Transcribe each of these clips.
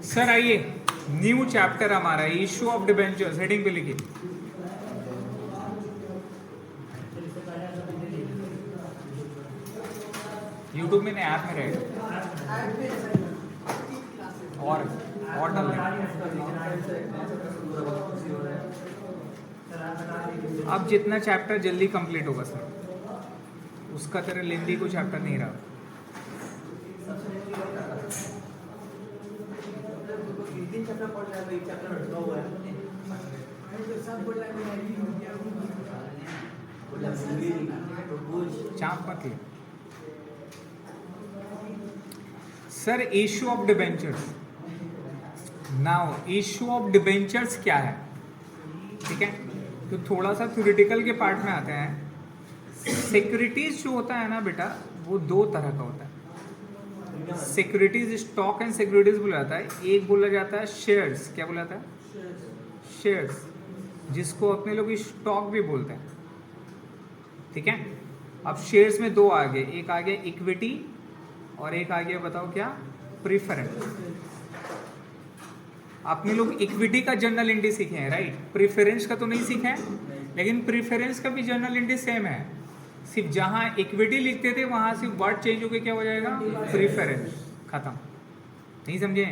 Sir आइए, new chapter हमारा issue of debentures, heading पे लिखिए। यूट्यूब में नहीं, ऐप में रहेगा और डाल अब जितना चैप्टर जल्दी कंप्लीट होगा सर, उसका तरह लेंदी कोई चैप्टर नहीं रहा। चाप मत ले sir. Issue of debentures, now issue of debentures क्या है, ठीक है। तो थोड़ा सा थ्योरेटिकल के पार्ट में आते हैं। सिक्योरिटीज जो होता है ना बेटा, वो दो तरह का होता है। सिक्योरिटीज स्टॉक एंड सिक्योरिटीज बोला जाता है। एक बोला जाता है शेयर्स, क्या बोला जाता है? शेयर्स, जिसको अपने लोग स्टॉक भी बोलते हैं, ठीक है। अब शेयर्स में दो आ गए, एक आ गया इक्विटी और एक आ गया बताओ क्या, प्रीफरेंस। आपने लोग इक्विटी का जर्नल एंट्री सीखे हैं, राइट। प्रीफरेंस का तो नहीं सीखे हैं, लेकिन प्रीफरेंस का भी जर्नल एंट्री सेम है। सिर्फ जहां इक्विटी लिखते थे वहां सिर्फ वर्ड चेंज होकर क्या हो जाएगा, प्रीफरेंस, खत्म। नहीं समझे?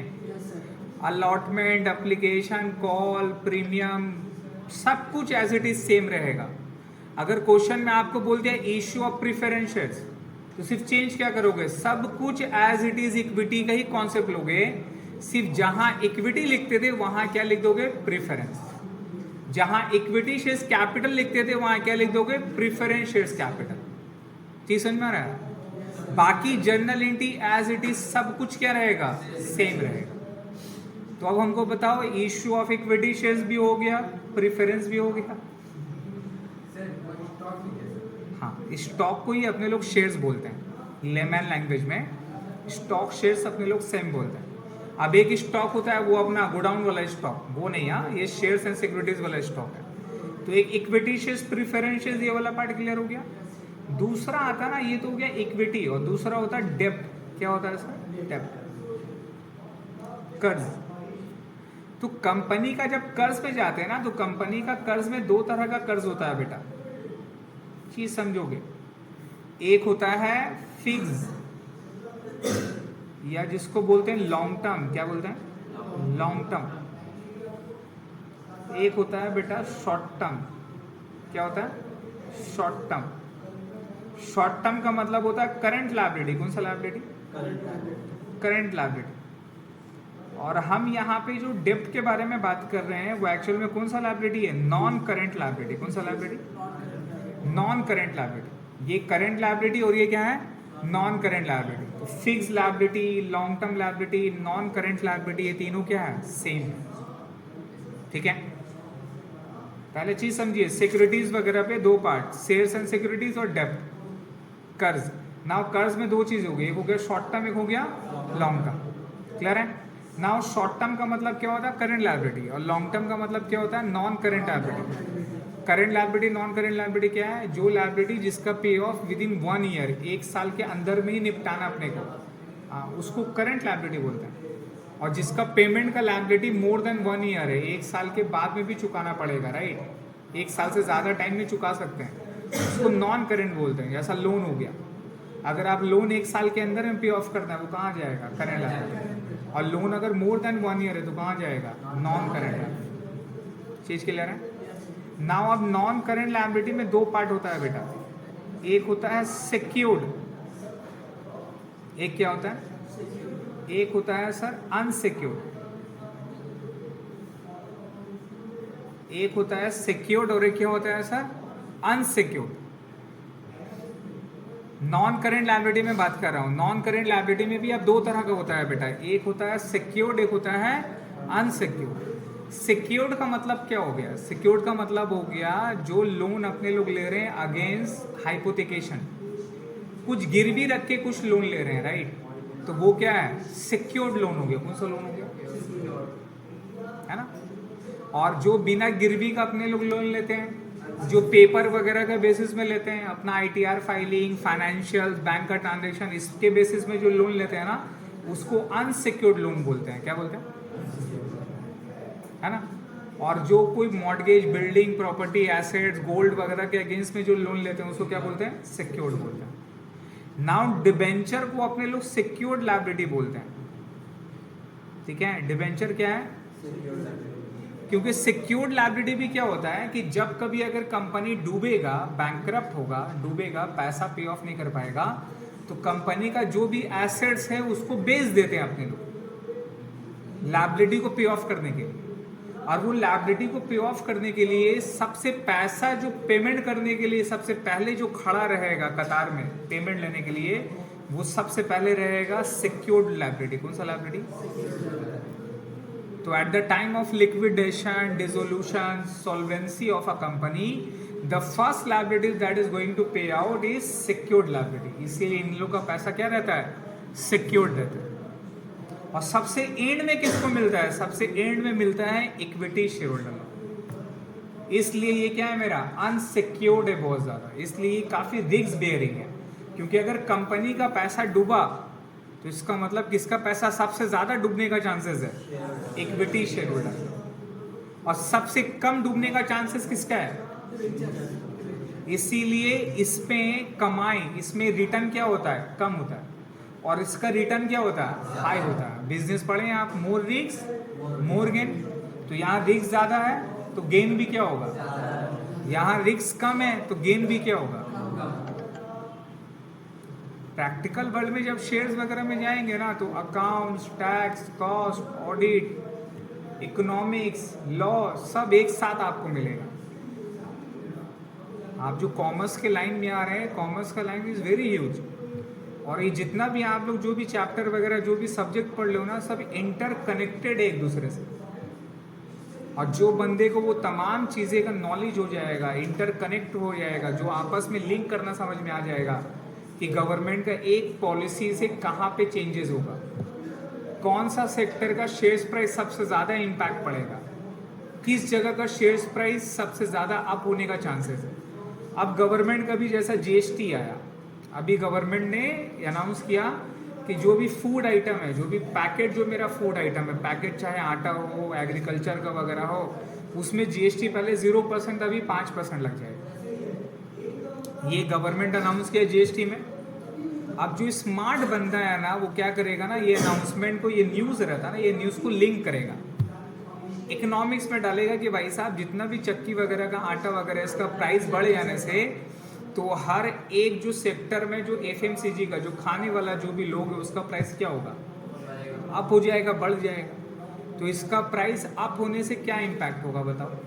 अलॉटमेंट, एप्लीकेशन, कॉल, प्रीमियम, सब कुछ एज इट इज सेम रहेगा। अगर क्वेश्चन में आपको बोल दिया इश्यू ऑफ प्रीफरेंसेस, तो सिर्फ चेंज क्या करोगे, सब कुछ एज इट इज इक्विटी का ही कॉन्सेप्ट लोगे। सिर्फ जहां इक्विटी लिखते थे वहां क्या लिख दोगे, प्रीफरेंस। जहां इक्विटी शेयर्स कैपिटल लिखते थे वहां क्या लिख दोगे, प्रीफरेंस शेयर्स कैपिटल। चीज समझ में आ रहा है? बाकी journal entry as it is सब कुछ क्या रहेगा, सेम रहेगा। तो अब हमको बताओ, इश्यू ऑफ इक्विटी शेयर्स भी हो गया, प्रीफरेंस भी हो गया। हाँ, स्टॉक को ही अपने लोग शेयर्स बोलते हैं, लेमैन लैंग्वेज में स्टॉक शेयर्स अपने लोग सेम बोलते हैं। अब एक स्टॉक होता है वो अपना गोडाउन वाला स्टॉक, वो नहीं, हाँ ये शेयर्स एंड सिक्योरिटीज वाला स्टॉक है। तो एक इक्विटी शेयर्स, प्रीफरेंस शेयर्स, ये वाला पार्ट क्लियर हो गया। दूसरा आता है ना, ये तो हो गया इक्विटी, और दूसरा होता है डेब्ट। क्या होता है सर? डेब्ट, कर्ज। तो कंपनी का जब कर्ज पे जाते हैं ना, तो कंपनी का कर्ज में दो तरह का कर्ज होता है बेटा, चीज समझोगे। एक होता है फिक्स, या जिसको बोलते हैं लॉन्ग टर्म। क्या बोलते हैं? Long term. एक होता है बेटा शॉर्ट टर्म। क्या होता है? Short term. शॉर्ट टर्म का मतलब होता है करंट लायबिलिटी। कौन सा लायबिलिटी? Current liability. और हम यहाँ पे जो डेब्ट के बारे में बात कर रहे हैं, वो एक्चुअल में कौन सा लायबिलिटी है? Non current liability. कौन सा लायबिलिटी? Non current liability. ये करंट लायबिलिटी और ये क्या है? Non current liability. तो fix liability, long term liability, non current liability, ये तीनों क्या है? सेम है, ठीक है। पहले चीज समझिए, सिक्योरिटीज वगैरह पे दो पार्ट, शेयर्स एंड सिक्योरिटीज और डेब्ट, कर्ज। नाउ कर्ज में दो चीज हो गई, एक हो गया शॉर्ट टर्म, एक हो गया लॉन्ग टर्म। क्लियर है? नाउ शॉर्ट टर्म का मतलब क्या होता है? Current liability. और लॉन्ग टर्म का मतलब क्या होता है? Non current liability. Current liability, non current liability क्या है? जो लायबिलिटी जिसका पे ऑफ विद इन 1 ईयर, एक साल के अंदर में ही निपटाना अपने को, उसको करंट लायबिलिटी बोलते हैं। और जिसका पेमेंट का लायबिलिटी मोर देन 1 ईयर है, एक साल के बाद में भी चुकाना पड़ेगा, राइट। एक साल से ज़्यादा टाइम में चुका सकते हैं, उसको नॉन करंट बोलते हैं। जैसा लोन हो गया, अगर आप लोन एक साल के अंदर में पे ऑफ करना है, वो कहाँ जाएगा? Current liability. और लोन अगर मोर देन 1 ईयर है तो कहाँ जाएगा? Non current liability. चीज़ क्लियर है? नाउ अब नॉन करंट लायबिलिटी में दो पार्ट होता है बेटा। एक होता है सिक्योर्ड, एक क्या होता है? एक होता है सर अनसिक्योर्ड। एक होता है सिक्योर्ड और एक क्या होता है sir? Unsecured. Non current liability में बात कर रहा हूं। नॉन करंट लायबिलिटी में भी अब दो तरह का होता है बेटा, एक होता है सिक्योर्ड, एक होता है अनसिक्योर्ड। सिक्योर्ड का मतलब क्या हो गया? सिक्योर्ड का मतलब हो गया जो लोन अपने लोग ले रहे हैं अगेंस्ट हाइपोथिकेशन, कुछ गिरवी रख के कुछ लोन ले रहे हैं, राइट। तो वो क्या है? सिक्योर्ड लोन हो गया। कौन सा लोन हो गया? है ना। और जो बिना गिरवी का अपने लोग लोन लेते हैं, जो पेपर वगैरह के बेसिस में लेते हैं, अपना ITR फाइलिंग, फाइनेंशियल, बैंक का ट्रांजेक्शन, इसके बेसिस में जो लोन लेते हैं ना, उसको अनसिक्योर्ड लोन बोलते हैं। क्या बोलते हैं? है ना। और जो कोई mortgage, building, property, assets, gold वगैरह के अगेंस्ट में जो लोन लेते हैं उसको क्या बोलते हैं? सिक्योर्ड बोलते हैं। नाउ डिबेंचर को अपने लोग सिक्योर्ड लायबिलिटी बोलते हैं। ठीक है, डिबेंचर क्या है? क्योंकि सिक्योर्ड लायबिलिटी भी क्या होता है कि जब कभी अगर कंपनी डूबेगा, बैंकरप्ट होगा, डूबेगा, पैसा पे ऑफ नहीं कर पाएगा, तो कंपनी का जो भी एसेट्स है उसको बेच देते हैं अपने लोग लायबिलिटी को पे ऑफ करने के लिए। और वो लायबिलिटी को पे ऑफ करने के लिए सबसे पैसा जो पेमेंट करने के लिए सबसे पहले जो खड़ा रहेगा कतार में पेमेंट लेने के लिए, वो सबसे पहले रहेगा सिक्योर्ड लायबिलिटी। कौन सा लायबिलिटी? तो at the time of liquidation, dissolution, solvency of a company, the first liability that is going to pay out is secured liability. इसीलिए इन लोगों का पैसा क्या रहता है? सिक्योर्ड रहता है। और सबसे एंड में किसको मिलता है? सबसे एंड में मिलता है इक्विटी शेयर होल्डर। इसलिए ये क्या है मेरा? अनसिक्योर्ड है बहुत ज्यादा, इसलिए ये काफी रिस्क बेयरिंग है। क्योंकि अगर कंपनी का पैसा डूबा तो इसका मतलब किसका पैसा सबसे ज्यादा डूबने का चांसेस है? Equity share holder. और सबसे कम डूबने का चांसेस किसका है? इसीलिए इसमें कमाई, इसमें रिटर्न क्या होता है? कम होता है। और इसका रिटर्न क्या होता है? हाई होता है। बिजनेस पढ़े आप, मोर रिस्क मोर गेन। तो यहाँ रिस्क ज्यादा है तो गेन भी क्या होगा? यहाँ रिस्क कम है तो गेन भी क्या होगा? प्रैक्टिकल वर्ल्ड में जब शेयर्स वगैरह में जाएंगे ना, तो accounts, tax, cost, audit, economics, law सब एक साथ आपको मिलेगा। आप जो कॉमर्स के लाइन में आ रहे हैं, कॉमर्स का लाइन इज वेरी ह्यूज। और ये जितना भी आप लोग जो भी चैप्टर वगैरह जो भी सब्जेक्ट पढ़ लो ना, सब इंटर कनेक्टेड है एक दूसरे से। और जो बंदे को वो तमाम चीज़ें का नॉलेज हो जाएगा, इंटर कनेक्ट हो जाएगा, जो आपस में लिंक करना समझ में आ जाएगा कि गवर्नमेंट का एक पॉलिसी से कहाँ पे चेंजेस होगा, कौन सा सेक्टर का शेयर्स प्राइस सबसे ज़्यादा इम्पैक्ट पड़ेगा, किस जगह का शेयर्स प्राइस सबसे ज़्यादा अप होने का चांसेस है। अब गवर्नमेंट का भी जैसा जीएसटी आया, अभी गवर्नमेंट ने अनाउंस किया कि जो भी फूड आइटम है, जो भी पैकेट, जो मेरा फूड आइटम है, पैकेट चाहे आटा हो, एग्रीकल्चर का वगैरह हो, उसमें जीएसटी पहले 0%, अभी 5% लग जाएगा। ये गवर्नमेंट अनाउंस किया जीएसटी में। अब जो स्मार्ट बंदा है ना, वो क्या करेगा ना, ये अनाउंसमेंट को, ये न्यूज़ रहता है ना, ये न्यूज़ को लिंक करेगा, इकोनॉमिक्स में डालेगा कि भाई साहब जितना भी चक्की वगैरह का आटा वगैरह इसका प्राइस बढ़ जाने से तो हर एक जो सेक्टर में जो एफएमसीजी का जो खाने वाला जो भी लोग है उसका प्राइस क्या होगा? अप हो जाएगा, बढ़ जाएगा। तो इसका प्राइस अप होने से क्या इम्पैक्ट होगा बताओ?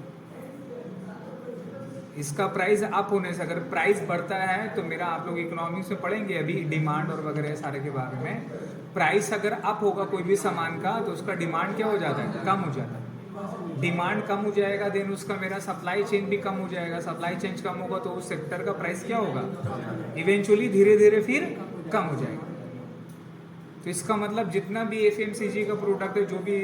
इसका प्राइस अप होने से, अगर प्राइस बढ़ता है तो मेरा, आप लोग इकोनॉमिक्स में पढ़ेंगे अभी डिमांड और वगैरह सारे के बारे में, प्राइस अगर अप होगा कोई भी सामान का तो उसका डिमांड क्या हो जाता है? कम हो जाता है। डिमांड कम हो जाएगा, देन उसका मेरा सप्लाई चेन भी कम हो जाएगा, सप्लाई चेन कम होगा तो उस सेक्टर का प्राइस क्या होगा? इवेंचुअली धीरे धीरे फिर कम हो जाएगा। तो इसका मतलब जितना भी एफएमसीजी का प्रोडक्ट है, जो भी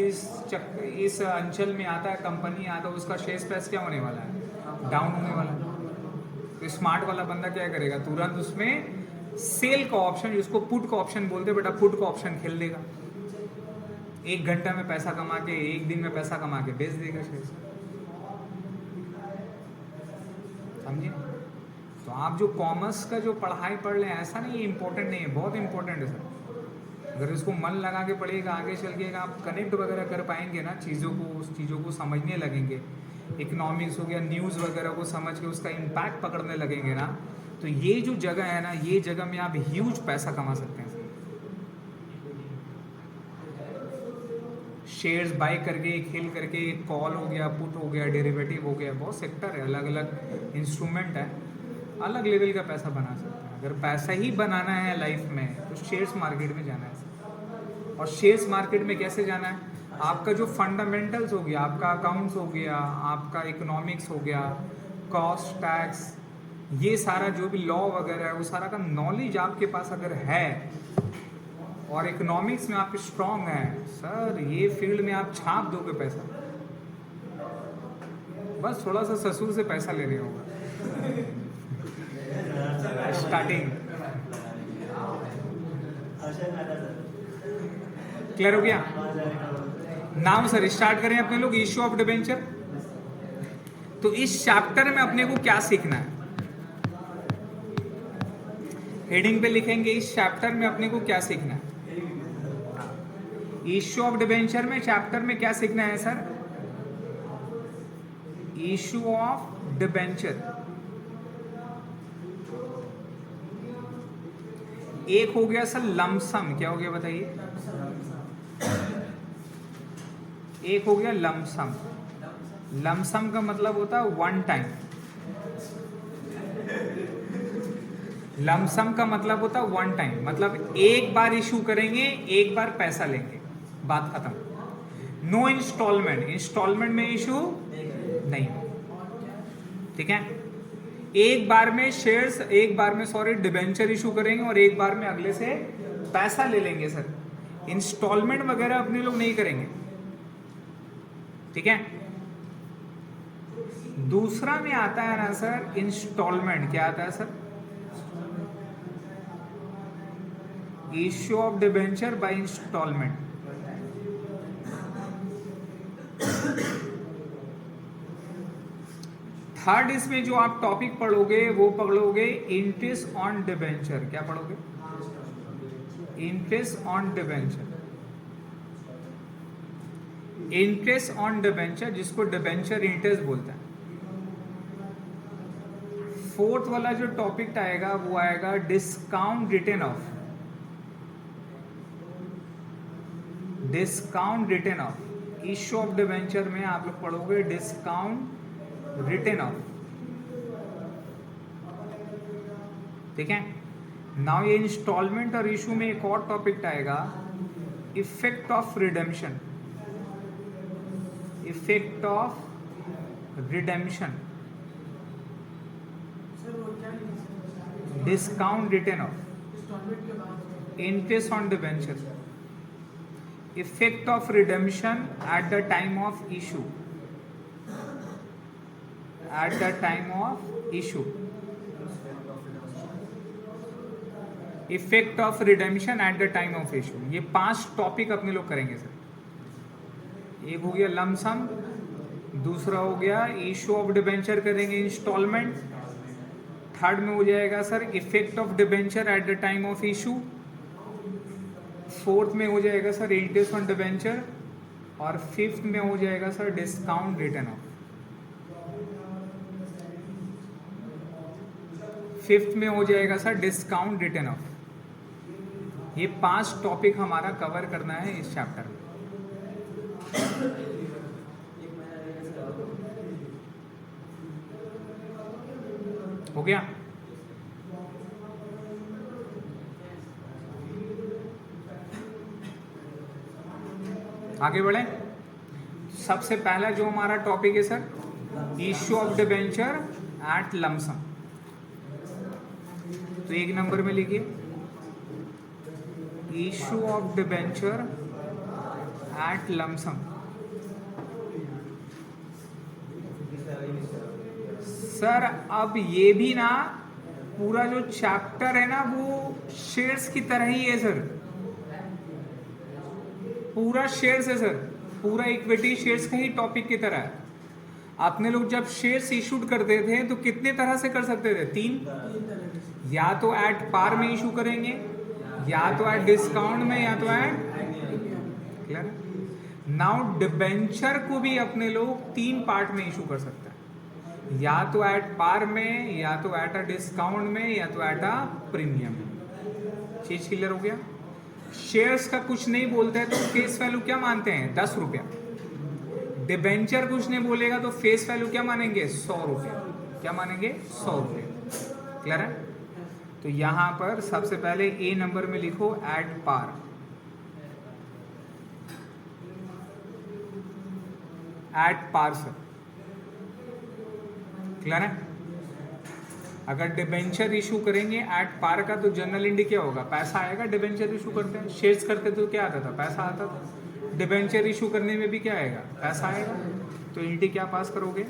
इस अंचल में आता है, कंपनी आता है, उसका शेयर प्राइस क्या होने वाला है? डाउन होने वाला है। तो स्मार्ट वाला बंदा क्या करेगा? तुरंत उसमें सेल का ऑप्शन, जिसको पुट का ऑप्शन बोलते बेटा, पुट का ऑप्शन खेल देगा। 1 घंटा में पैसा कमा के, 1 दिन में पैसा कमा के बेच देगा शेयर। समझे? तो आप जो कॉमर्स का जो पढ़ाई पढ़ लें, ऐसा नहीं, इम्पोर्टेंट नहीं है, बहुत इंपॉर्टेंट है सर। अगर इसको मन लगा के पढ़िएगा, आगे चल के आप कनेक्ट वगैरह कर पाएंगे ना चीज़ों को, उस चीज़ों को समझने लगेंगे, इकोनॉमिक्स हो गया, न्यूज़ वगैरह को समझ के उसका इम्पैक्ट पकड़ने लगेंगे ना, तो ये जो जगह है ना, ये जगह में आप ह्यूज पैसा कमा सकते हैं। शेयर्स बाय करके, खेल करके, कॉल हो गया, पुट हो गया, डेरिवेटिव हो गया, बहुत सेक्टर है, अलग अलग इंस्ट्रूमेंट है, अलग लेवल का पैसा बना सकते हैं। अगर पैसा ही बनाना है लाइफ में तो शेयर्स मार्केट में जाना है। और शेयर्स मार्केट में कैसे जाना है? आपका जो फंडामेंटल्स हो गया, आपका अकाउंट्स हो गया, आपका इकोनॉमिक्स हो गया, कॉस्ट, टैक्स, ये सारा जो भी लॉ वगैरह है, वो सारा का नॉलेज आपके पास अगर है और इकोनॉमिक्स में आप स्ट्रांग हैं सर, ये फील्ड में आप छाप दोगे पैसा। बस थोड़ा सा ससुर से पैसा लेने होगा स्टार्टिंग। क्लियर हो गया? नाउ सर स्टार्ट करें अपने लोग इश्यू ऑफ डिबेंचर। तो इस चैप्टर में अपने को क्या सीखना है? हेडिंग पे लिखेंगे इस चैप्टर में अपने को क्या सीखना है। इश्यू ऑफ डिबेंचर में चैप्टर में क्या सीखना है सर? Issue of debenture. एक हो गया सर लमसम, क्या हो गया बताइए? एक हो गया लमसम। लमसम का मतलब होता है वन टाइम। लमसम का मतलब होता है वन टाइम, मतलब एक बार इशू करेंगे, एक बार पैसा लेंगे, बात खत्म। नो इंस्टॉलमेंट, इंस्टॉलमेंट में इशू नहीं, ठीक है? एक बार में शेयर्स, एक बार में सॉरी डिबेंचर इशू करेंगे और एक बार में अगले से पैसा ले लेंगे सर। इंस्टॉलमेंट वगैरह अपने लोग नहीं करेंगे, ठीक है? दूसरा में आता है ना सर इंस्टॉलमेंट। क्या आता है sir? Issue of debenture by instalment. Third इसमें जो आप टॉपिक पढ़ोगे वो पढ़ोगे इंटरेस्ट ऑन डिबेंचर। क्या पढ़ोगे? Interest on debenture. Interest on debenture, जिसको डिबेंचर इंटरेस्ट बोलते हैं। फोर्थ वाला जो टॉपिक आएगा वो आएगा discount return of. Discount return of issue of debenture में आप लोग पढ़ोगे डिस्काउंट रिटर्न ऑफ, ठीक है? नाउ ये इंस्टॉलमेंट और इशू में एक और टॉपिक आएगा effect of redemption. Effect of redemption, discount return of, interest on debenture, effect of redemption eight the time of issue, at the time of issue, effect of redemption eight the time of issue. ये 5 topic अपने लोग करेंगे sir. एक हो गया lump sum, दूसरा हो गया इशू ऑफ डिबेंचर करेंगे इंस्टॉलमेंट, थर्ड में हो जाएगा sir effect of debenture eight the time of issue, fourth में हो जाएगा सर इंटरेस्ट ऑन डिबेंचर, और फिफ्थ में हो जाएगा sir discount return of. Fifth में हो जाएगा सर डिस्काउंट रिटर्न ऑफ। ये 5 टॉपिक हमारा कवर करना है इस चैप्टर में। हो गया? आगे बढ़े। सबसे पहला जो हमारा टॉपिक है sir issue of debenture at lump. तो 1 नंबर में लिखिए issue of debenture at lump. Sir अब ये भी ना पूरा जो चैप्टर है ना वो शेयर्स की तरह ही है सर। पूरा शेयर्स है सर, पूरा इक्विटी शेयर्स का ही टॉपिक की तरह है। आपने लोग जब शेयर्स इशूड करते थे तो कितने तरह से कर सकते थे? 3, या तो एट पार में इशू करेंगे, या तो एट डिस्काउंट में, या तो एट क्लियर। नाउ डिबेंचर को भी अपने लोग 3 पार्ट में इशू कर सकते हैं, या तो एट पार में, या तो एट अ डिस्काउंट में, या तो एट अ प्रीमियम में। चीज क्लियर हो गया? शेयर्स का कुछ नहीं बोलते हैं तो फेस वैल्यू क्या मानते हैं? 10 रुपया। डिबेंचर कुछ नहीं बोलेगा तो फेस वैल्यू क्या मानेंगे? 100 रुपया। क्या मानेंगे? 100 रुपया। क्लियर है? तो यहां पर सबसे पहले ए नंबर में लिखो at par. At par sir, clear है? अगर डिबेंचर इशू करेंगे एट पार का तो जनरल इंडी क्या होगा? पैसा आएगा। डिबेंचर इशू करते हैं, शेयर्स करते तो क्या आता था? पैसा आता था। डिबेंचर इशू करने में भी क्या आएगा? पैसा आएगा। तो इंडी क्या पास करोगे?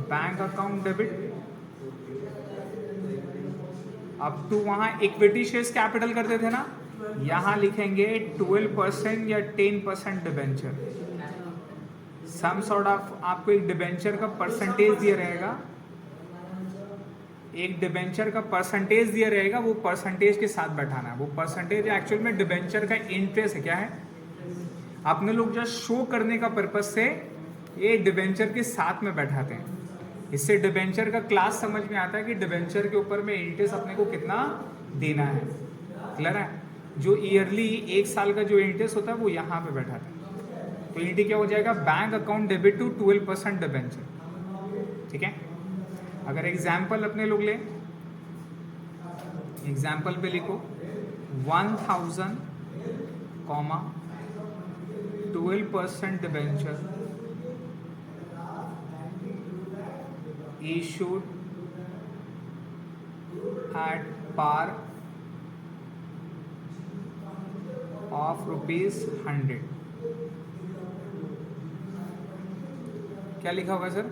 Bank account debit up to, वहां इक्विटी शेयर्स कैपिटल करते थे ना, यहाँ लिखेंगे 12% या 10% डिबेंचर, सम सॉर्ट ऑफ आपको एक डिबेंचर का परसेंटेज दिया रहेगा, एक डिबेंचर का परसेंटेज दिया रहेगा, वो परसेंटेज के साथ बैठाना है। वो परसेंटेज एक्चुअल में डिबेंचर का इंटरेस्ट है, क्या है, अपने लोग जस्ट शो करने का पर्पज से ये डिबेंचर के साथ में बैठाते हैं। इससे डिबेंचर का क्लास समझ में आता है कि डिबेंचर के ऊपर में इंटरेस्ट अपने को कितना देना है। क्लियर है? जो ईयरली 1 साल का जो इंटरेस्ट होता है वो यहाँ पे बैठाते हैं। तो इंटी क्या हो जाएगा, bank account debit to 12% debenture. ठीक है, अगर एग्जाम्पल अपने लोग लें, एग्जाम्पल पे लिखो 1000, 12% debenture issued at par of ₹100। क्या लिखा होगा sir,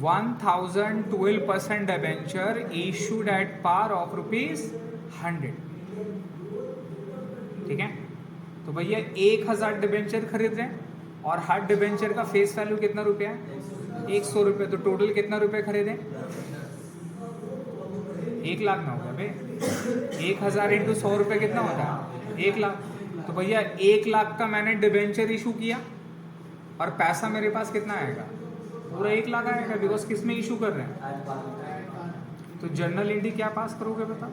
1000 12% debenture issued at par of ₹100। ठीक है, तो भैया 1000 डिबेंचर खरीद रहे हैं और हर डिबेंचर का फेस वैल्यू कितना रुपया है, 100 रुपये। तो टोटल कितना रुपये खरीदे, 1 लाख ना होगा भाई, 1000 इंटू 100 रुपये कितना होता है, 1 लाख। तो भैया 1 लाख का मैंने डिबेंचर इशू किया और पैसा मेरे पास कितना आएगा, पूरा 1 लाख आएगा, बिकॉज किस में इशू कर रहे हैं। तो जर्नल एंट्री क्या पास करोगे बताओ,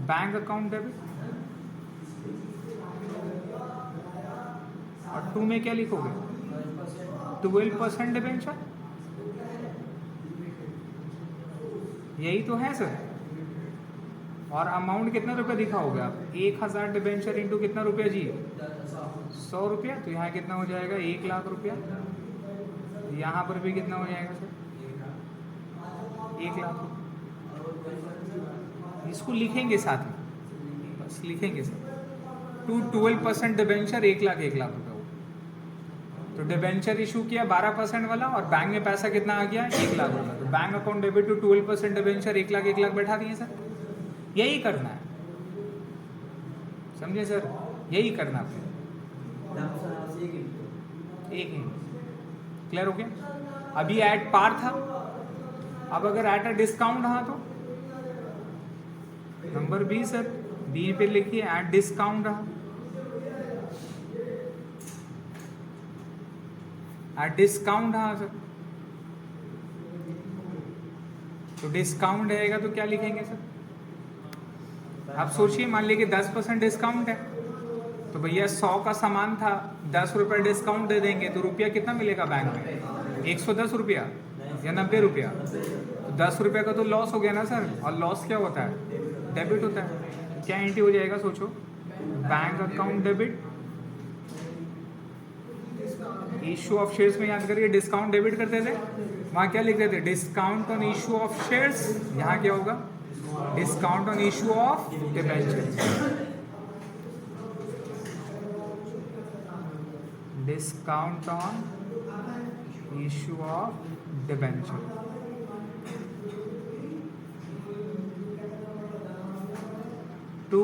बैंक अकाउंट डेबिट, और 2 में क्या लिखोगे, 12% डिबेंचर। यही तो है सर। और अमाउंट कितना रुपया दिखाओगे आप, 1000 डिबेंचर इंटू कितना रुपया जी, 100 रुपया। तो यहाँ कितना हो जाएगा, 1 लाख रुपया। यहाँ पर भी कितना हो जाएगा सर, 1 लाख रुपया। इसको लिखेंगे साथ में, बस लिखेंगे सर, टू 12% डिबेंचर 1 लाख रुपया हो। तो डिबेंचर इशू किया 12% वाला और बैंक में पैसा कितना आ गया, 1 लाख रुपया। तो bank account debit to 12% debenture 1 lakh बैठा दिए सर। यही करना है, समझे सर, यही करना है। एक क्लियर हो गया। अभी एट पार था, अब अगर एट अ डिस्काउंट रहा तो नंबर बी सर, बी पे लिखिए एट डिस्काउंट रहा, एट डिस्काउंट रहा सर। तो डिस्काउंट रहेगा तो क्या लिखेंगे सर, आप सोचिए, मान लीजिए 10% डिस्काउंट है, तो भैया 100 का सामान था, 10 रुपये डिस्काउंट दे देंगे तो रुपया कितना मिलेगा बैंक में, 110 रुपया या 90 रुपया। तो 10 रुपये का तो लॉस हो गया ना सर, और लॉस क्या होता है, डेबिट होता है। क्या एंट्री हो जाएगा सोचो, bank account debit, issue of shares में याद करिए डिस्काउंट डेबिट करते थे, वहाँ क्या लिखते थे, discount on issue of shares. यहाँ क्या होगा, discount on issue of debenture, discount on issue of debenture. To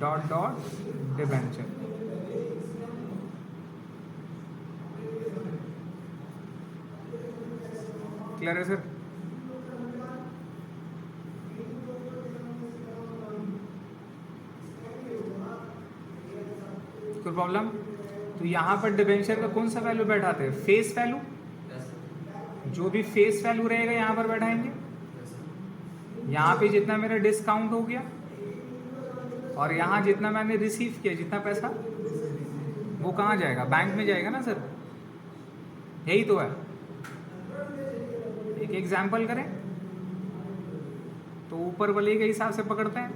dot dot debenture. Clear है सर? कोई प्रॉब्लम? तो यहाँ पर डिबेंचर का कौन सा वैल्यू बैठाते हैं, फेस वैल्यू। जो भी फेस वैल्यू रहेगा यहाँ पर बैठाएंगे। यहाँ पे जितना मेरा डिस्काउंट हो गया और यहाँ जितना मैंने रिसीव किया, जितना पैसा, वो कहाँ जाएगा, बैंक में जाएगा ना सर। यही तो है। एक एग्जाम्पल करें तो ऊपर वाले के हिसाब से पकड़ते हैं।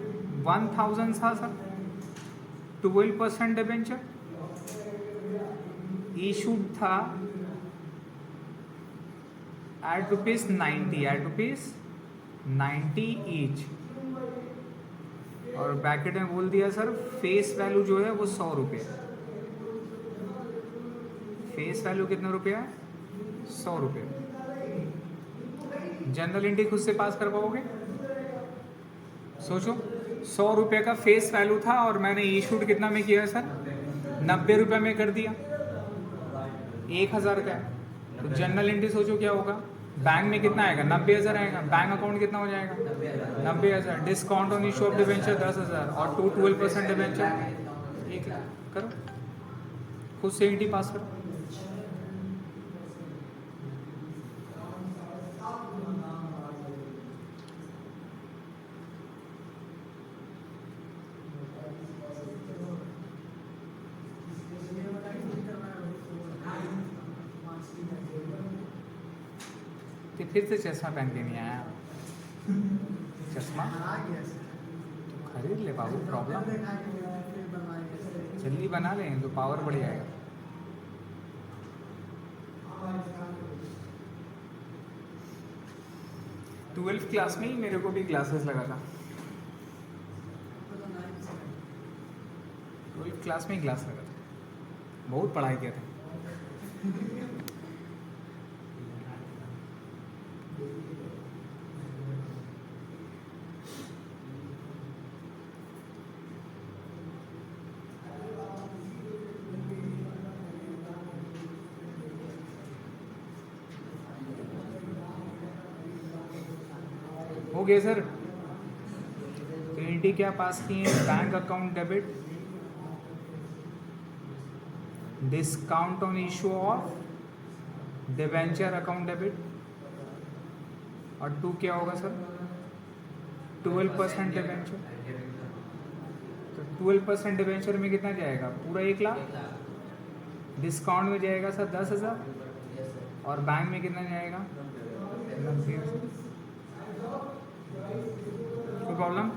1000 था सर, 12% डिबेंचर इशूड था एट ₹90, एट ₹90 ईच, और ब्रैकेट में बोल दिया सर फेस वैल्यू जो है वो 100 रुपये। फेस वैल्यू कितना रुपया है, 100 रुपये। जनरल एंट्री खुद से पास कर पाओगे, सोचो। ₹100 का फेस वैल्यू था और मैंने इशूड कितना में किया सर? 90 रुपये में कर दिया। 1000 का है तो जनरल एंट्री सोचो क्या होगा? बैंक में कितना आएगा? 90,000 आएगा। बैंक अकाउंट कितना हो जाएगा? 90,000। Discount on issue of debenture 10,000 और 12% डिवेंचर 1,00,000। करो खुद से एंट्री पास करो। कि फिर से चश्मा पहन के नहीं आया? चश्मा तो खरीद ले बाबू, प्रॉब्लम जल्दी बना लें तो पावर बढ़ जाएगा। ट्वेल्थ क्लास में ही मेरे को भी ग्लासेस लगा था। 12th क्लास में ही ग्लास लगा था। बहुत पढ़ाई किया था। हो गया सर। तो एंट्री क्या पास की है? Bank account debit, discount on issue of debenture account debit और 2 क्या होगा सर? 12% डिवेंचर। तो 12% डिवेंचर में कितना जाएगा? पूरा 1,00,000। डिस्काउंट में जाएगा सर 10,000 और बैंक में कितना जाएगा? 90,000। कोई प्रॉब्लम?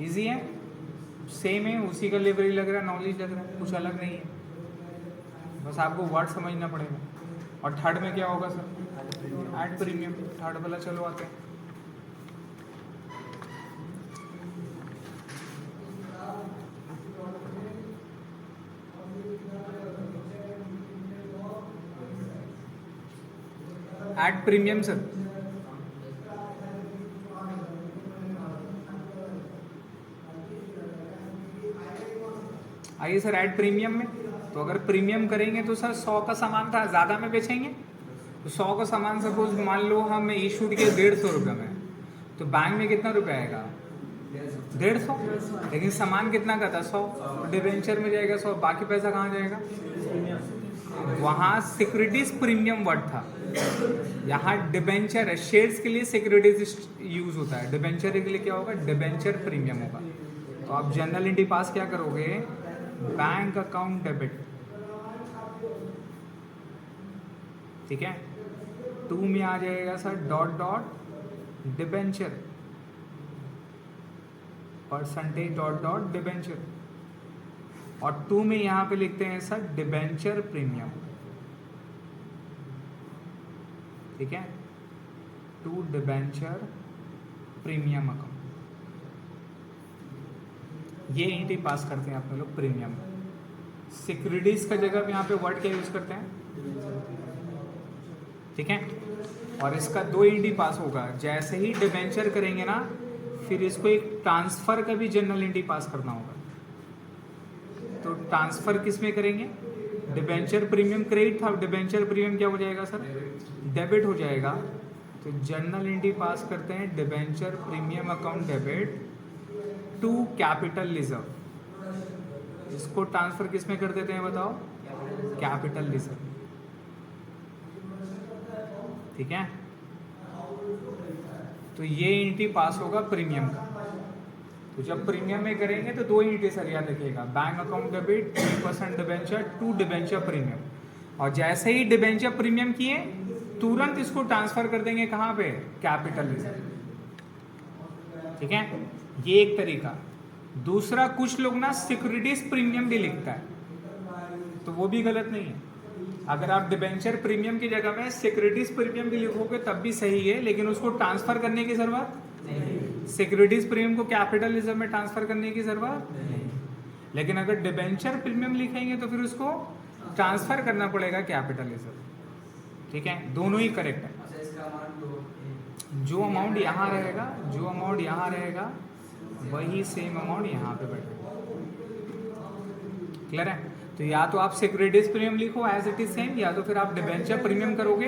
इजी है, सेम है, उसी का लेवल लग रहा है, नॉलेज लग रहा है, कुछ अलग नहीं है। बस आपको वर्ड समझना पड़ेगा। और थर्ड में क्या होगा सर? Add premium. थर्ड वाला चलो आते हैं। Add premium sir. आइए सर, ऐड प्रीमियम में तो अगर प्रीमियम करेंगे तो सर 100 का सामान था, ज़्यादा में बेचेंगे तो 100 का सामान सपोज मान लो हम इशूड के 150 रुपये में, तो बैंक में कितना रुपये आएगा? 150। लेकिन सामान कितना का था? 100। डिवेंचर में जाएगा 100, बाकी पैसा कहाँ जाएगा? वहाँ सिक्योरिटीज प्रीमियम वर्ड था, यहाँ डिबेंचर है। शेयर्स के लिए सिक्योरिटीज यूज होता है, डिबेंचर के लिए क्या होगा? डिबेंचर प्रीमियम होगा। तो आप जनरल एंट्री पास क्या करोगे? बैंक अकाउंट डेबिट, ठीक है। 2 में आ जाएगा sir dot dot debenture, percentage dot dot debenture, और 2 में यहाँ पे लिखते हैं सर डिबेंचर प्रीमियम, ठीक है। 2 डिबेंचर प्रीमियम अकाउंट, ये एंट्री पास करते हैं आप लोग प्रीमियम। सिक्योरिटीज का जगह यहाँ पे वर्ड क्या यूज करते हैं? ठीक है। और इसका 2 एंट्री पास होगा। जैसे ही डिबेंचर करेंगे ना, फिर इसको एक ट्रांसफर का भी जनरल एंट्री पास करना होगा। तो ट्रांसफर किस में करेंगे? डिबेंचर प्रीमियम क्रेडिट था, डिबेंचर प्रीमियम क्या हो जाएगा सर? डेबिट हो जाएगा। तो जनरल एंट्री पास करते हैं debenture premium account debit to capital reserve. इसको ट्रांसफर किस में कर देते हैं बताओ? कैपिटल रिजर्व, ठीक है। तो ये एंट्री पास होगा प्रीमियम का। तो जब प्रीमियम में करेंगे तो 2 एंट्री सर याद रखिएगा, bank account debit 3% debenture, 2 debenture premium. और जैसे ही डिबेंचर प्रीमियम किए तुरंत इसको ट्रांसफर कर देंगे कहाँ पे? कैपिटल रिजर्व, ठीक है। ये एक तरीका। दूसरा, कुछ लोग ना सिक्योरिटीज प्रीमियम भी लिखता है, तो वो भी गलत नहीं है। अगर आप डिबेंचर प्रीमियम की जगह में सिक्योरिटीज प्रीमियम भी लिखोगे तब भी सही है, लेकिन उसको ट्रांसफर करने की जरूरत नहीं। सिक्योरिटीज प्रीमियम को कैपिटल रिजर्व में ट्रांसफर करने की जरूरत नहीं। लेकिन अगर डिबेंचर प्रीमियम लिखेंगे तो फिर उसको ट्रांसफर करना पड़ेगा कैपिटल रिजर्व, ठीक है। दोनों ही करेक्ट है। जो अमाउंट यहाँ रहेगा, जो अमाउंट यहाँ रहेगा, वही सेम अमाउंट यहाँ पे बैठेगा। क्लियर है? तो या तो आप सिक्योरिटीज प्रीमियम लिखो एज इट इज सेम, या तो फिर आप डिबेंचर प्रीमियम करोगे,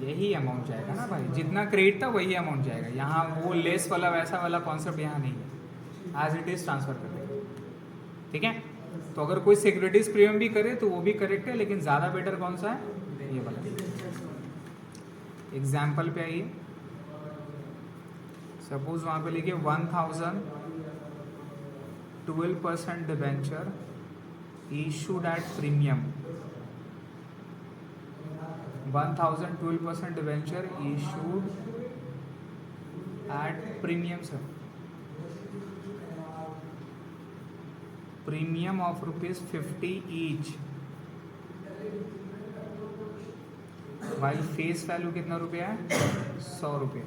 यही अमाउंट जाएगा ना भाई, जितना क्रेडिट था वही अमाउंट जाएगा। यहाँ वो लेस वाला वैसा वाला कॉन्सेप्ट यहाँ नहीं है, एज इट इज ट्रांसफर कर देगा। ठीक है? तो अगर कोई सिक्योरिटीज प्रीमियम भी करे तो वो भी करेक्ट है, लेकिन ज़्यादा बेटर कौन सा है? ये वाला। एग्जाम्पल पे आइए, सपोज वहाँ पे लिखिए 1000 12% debenture issued at premium, 1000 12% debenture issued at premium sir, premium of ₹50 each, भाई फेस वैल्यू कितना रुपया है? 100 रुपये।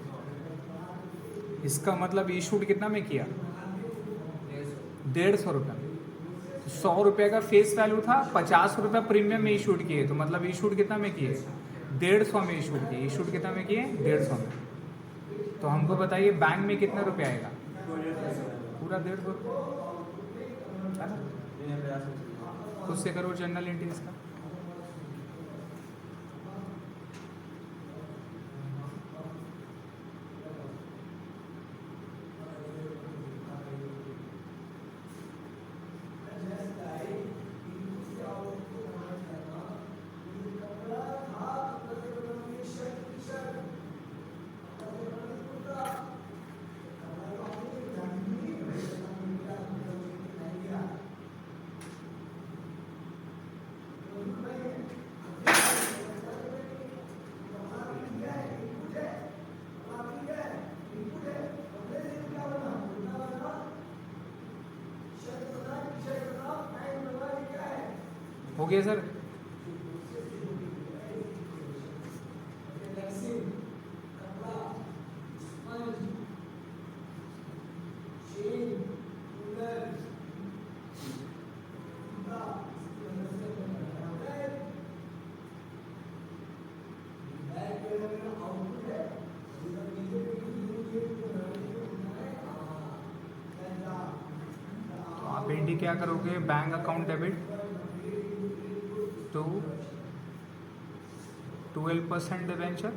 इसका मतलब इशूड कितना में किया? 150 रुपये। 100 रुपये का फेस वैल्यू था, 50 रुपये प्रीमियम में इशूड किए, तो मतलब इशूड कितना में किए? 150 में इशूड किए। इशूड कितना में किए? 150 में। तो हमको बताइए बैंक में कितना रुपया आएगा? पूरा 150 रुपये है ना? खुद से करो जनरल एंट्री इसका। हो गया सर? तो आप एंट्री क्या करोगे? Bank account debit to 12% debenture,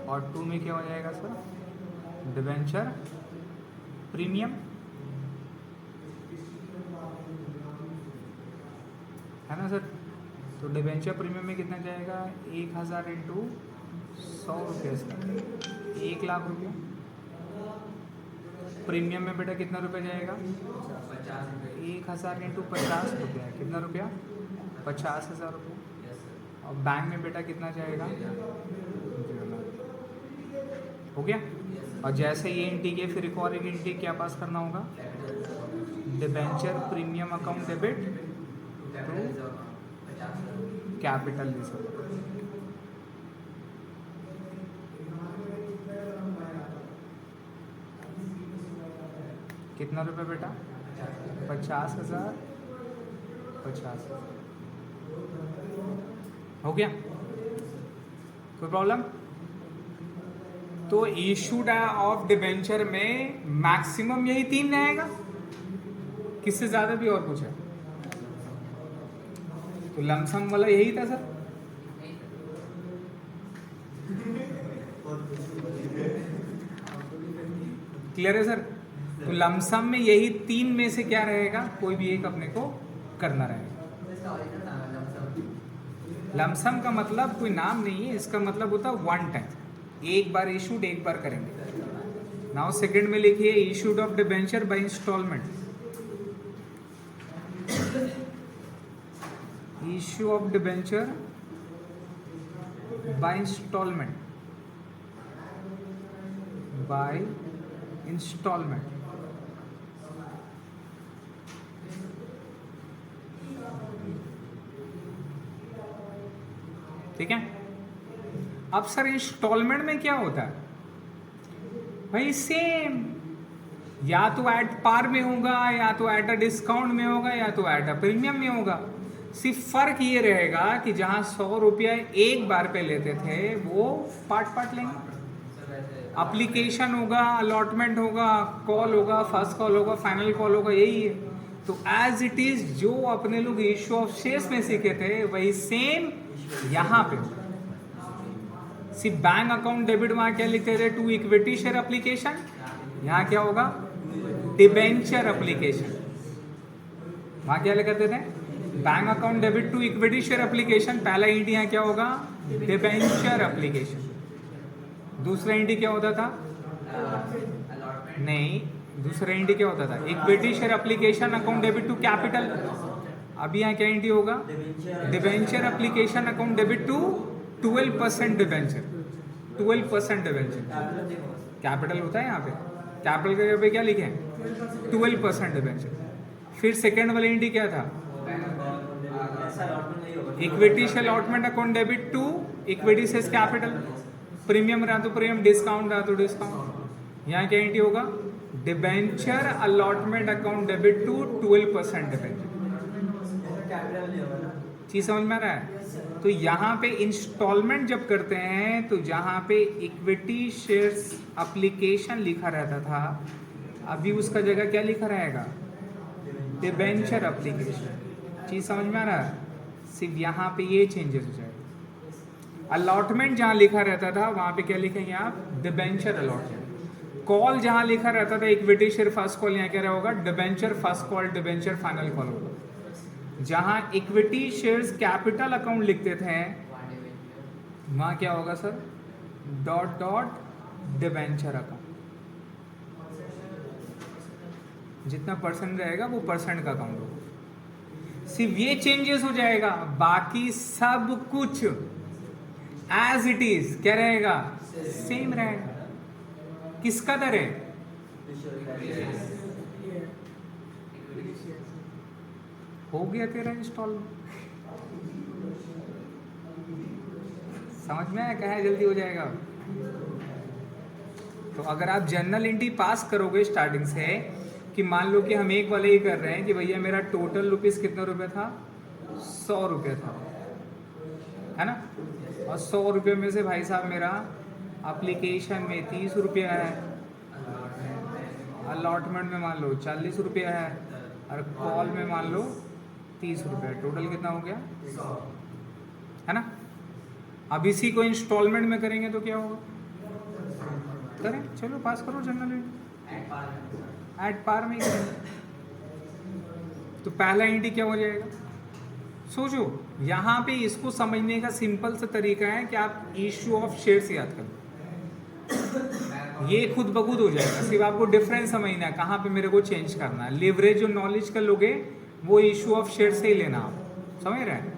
और 2 में क्या हो जाएगा सर? डिबेंचर प्रीमियम, है ना सर? तो डिबेंचर प्रीमियम में कितना जाएगा? 1000 इंटू 100 रुपये सर, 1 लाख रुपये। प्रीमियम में बेटा कितना रुपये जाएगा? 1000 इंटू 50 रुपया, कितना रुपया? 50,000 रुपये। और बैंक में बेटा कितना जाएगा? 0 लाख। हो गया? और जैसे ये एंट्री के फिर एक और एक एंट्री क्या पास करना होगा? Debenture premium account debit to capital reserve. कितना रुपये बेटा? 50,000, 50,000। हो गया? कोई प्रॉब्लम? तो इशूड ऑफ डिबेंचर में मैक्सिमम यही 3 रहेगा, किससे ज्यादा भी और कुछ है? तो लमसम वाला यही था सर। क्लियर है सर? तो लमसम में यही 3 में से क्या रहेगा? कोई भी एक अपने को करना रहेगा। लमसम का मतलब कोई नाम नहीं है, इसका मतलब होता है वन टाइम, एक बार इशूड, एक बार करेंगे। नाउ सेकंड में लिखिए issued of debenture by instalment. Issue of debenture by instalment, by instalment. ठीक है? अब सर इंस्टॉलमेंट में क्या होता है भाई? सेम, या तो एट पार में होगा, या तो एट अ डिस्काउंट में होगा, या तो एट अ प्रीमियम में होगा। सिर्फ फर्क ये रहेगा कि जहां 100 रुपया एक बार पे लेते थे वो पार्ट पार्ट लेंगे। एप्लीकेशन होगा, अलॉटमेंट होगा, कॉल होगा, फर्स्ट कॉल होगा, फाइनल कॉल होगा, यही है। तो एज इट इज जो अपने लोग इश्यू ऑफ शेयर्स में सीखे थे वही सेम यहाँ पे सिर्फ बैंक अकाउंट डेबिट वहां क्या लिखते थे, टू इक्विटी शेयर एप्लीकेशन, यहाँ क्या होगा, डिबेंचर एप्लीकेशन। वहां क्या लिखते थे, bank account debit to equity share application, पहला इंडी यहाँ क्या होगा, डिबेंचर एप्लीकेशन। दूसरा इंडी क्या होता था, नहीं, दूसरा इंडी क्या होता था, equity share application account debit to capital. अभी यहाँ क्या इंडी होगा, debenture application account debit to 12% debenture, 12% debenture. Capital होता है यहाँ पे, कैपिटल के पे क्या लिखे हैं, 12% डिबेंचर। फिर सेकेंड वाला इंडी क्या था, equity share allotment account debit to equity share capital, premium रहा तो प्रीमियम, डिस्काउंट रहा तो डिस्काउंट। यहाँ क्या एंट्री होगा, debenture allotment account debit to 12% debenture. चीज समझ में आ रहा है। तो यहाँ पे इंस्टॉलमेंट जब करते हैं तो जहाँ पे इक्विटी शेयर्स एप्लीकेशन लिखा रहता था, अभी उसका जगह क्या लिखा रहेगा, डिबेंचर एप्लीकेशन। चीज समझ में आ रहा है, सिर्फ यहाँ पे ये चेंजेस हो जाएगा। अलॉटमेंट जहाँ लिखा रहता था वहाँ पे क्या लिखेंगे आप, डिबेंचर अलॉटमेंट। कॉल जहाँ लिखा रहता था इक्विटी शेयर फर्स्ट कॉल, यहाँ क्या होगा, debenture first call, debenture final call होगा। जहाँ इक्विटी शेयर्स कैपिटल अकाउंट लिखते थे वहाँ क्या होगा sir, dot dot debenture account. जितना परसेंट रहेगा वो परसेंट का अकाउंट होगा। सिर्फ ये चेंजेस हो जाएगा, बाकी सब कुछ एज इट इज क्या रहेगा, सेम रहेगा। किसका दर है, हो गया तेरा इंस्टॉलमेंट। समझ में आया, क्या है, जल्दी हो जाएगा। तो अगर आप जनरल एंट्री पास करोगे स्टार्टिंग से, कि मान लो कि हम एक वाले ही कर रहे हैं कि भैया मेरा टोटल रुपीस कितना रुपये था, 100 रुपये था, है ना, और 100 रुपये में से भाई साहब मेरा एप्लीकेशन में 30 रुपया है, अलॉटमेंट में मान लो 40 रुपया है, और कॉल में मान लो 30 रुपये, टोटल कितना हो गया, है ना। अब इसी को इंस्टॉलमेंट में करेंगे तो क्या होगा, करें, चलो पास करो जनरल एट पार में ही करेंगे। तो पहला इंडी क्या हो जाएगा, सोचो यहाँ पे इसको समझने का सिंपल सा तरीका है कि आप इश्यू ऑफ शेयर्स याद करो, ये खुद ब खुद हो जाएगा। सिर्फ आपको डिफरेंस समझना है, कहाँ पे मेरे को चेंज करना है। लिवरेज जो नॉलेज कर लोगे वो इश्यू ऑफ शेयर से ही लेना, आप समझ रहे हैं।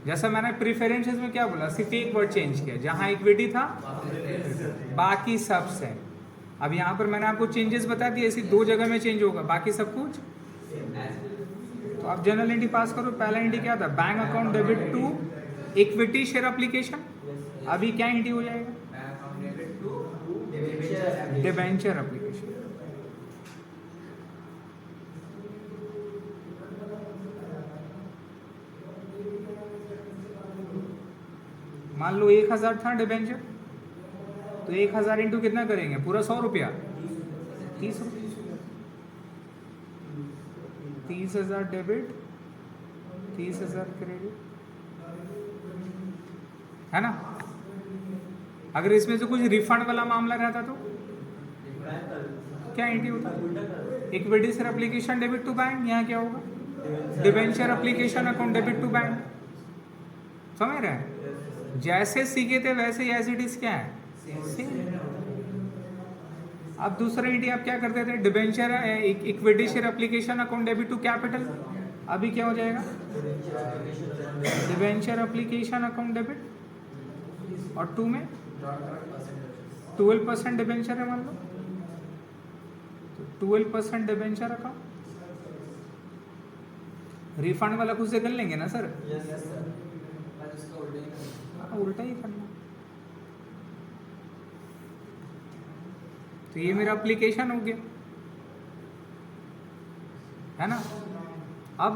जैसा मैंने प्रिफरेंसेस में क्या बोला, सिर्फ एक वर्ड चेंज किया, जहाँ इक्विटी था बाकी सब से। अब यहाँ पर मैंने आपको चेंजेस बता दिए, सिर्फ 2 जगह में चेंज होगा, बाकी सब कुछ। तो आप जनरल एंट्री पास करो। पहला एंट्री क्या था, bank account debit to equity share application. अभी क्या एंट्री हो जाएगा, डिबेंचर एप्लीकेशन। मान लो 1000 था डिबेंचर, तो 1000 इंटू कितना करेंगे, पूरा 100 रुपया, 30 रुपया, 30,000 डेबिट, 30,000 क्रेडिट, है ना। अगर इसमें से कुछ रिफंड वाला मामला रहता तो क्या एंट्री होता, equity share application debit to bank, यहाँ क्या होगा, debenture application account debit to bank. समझ रहे हैं, जैसे सीखे थे वैसे एज इट इज क्या है, सेम। अब दूसरा एंट्री आप क्या करते थे, debenture equity share application account debit to capital. अभी क्या हो जाएगा, डिबेंचर एप्लीकेशन अकाउंट डेबिट, और 2 में 12% डिबेंचर है मान लो, तो 12% डिबेंचर अकाउंट। रिफंड वाला खुद से कर लेंगे ना सर, उल्टा ही करना। तो ये मेरा एप्लीकेशन हो गया, है ना। अब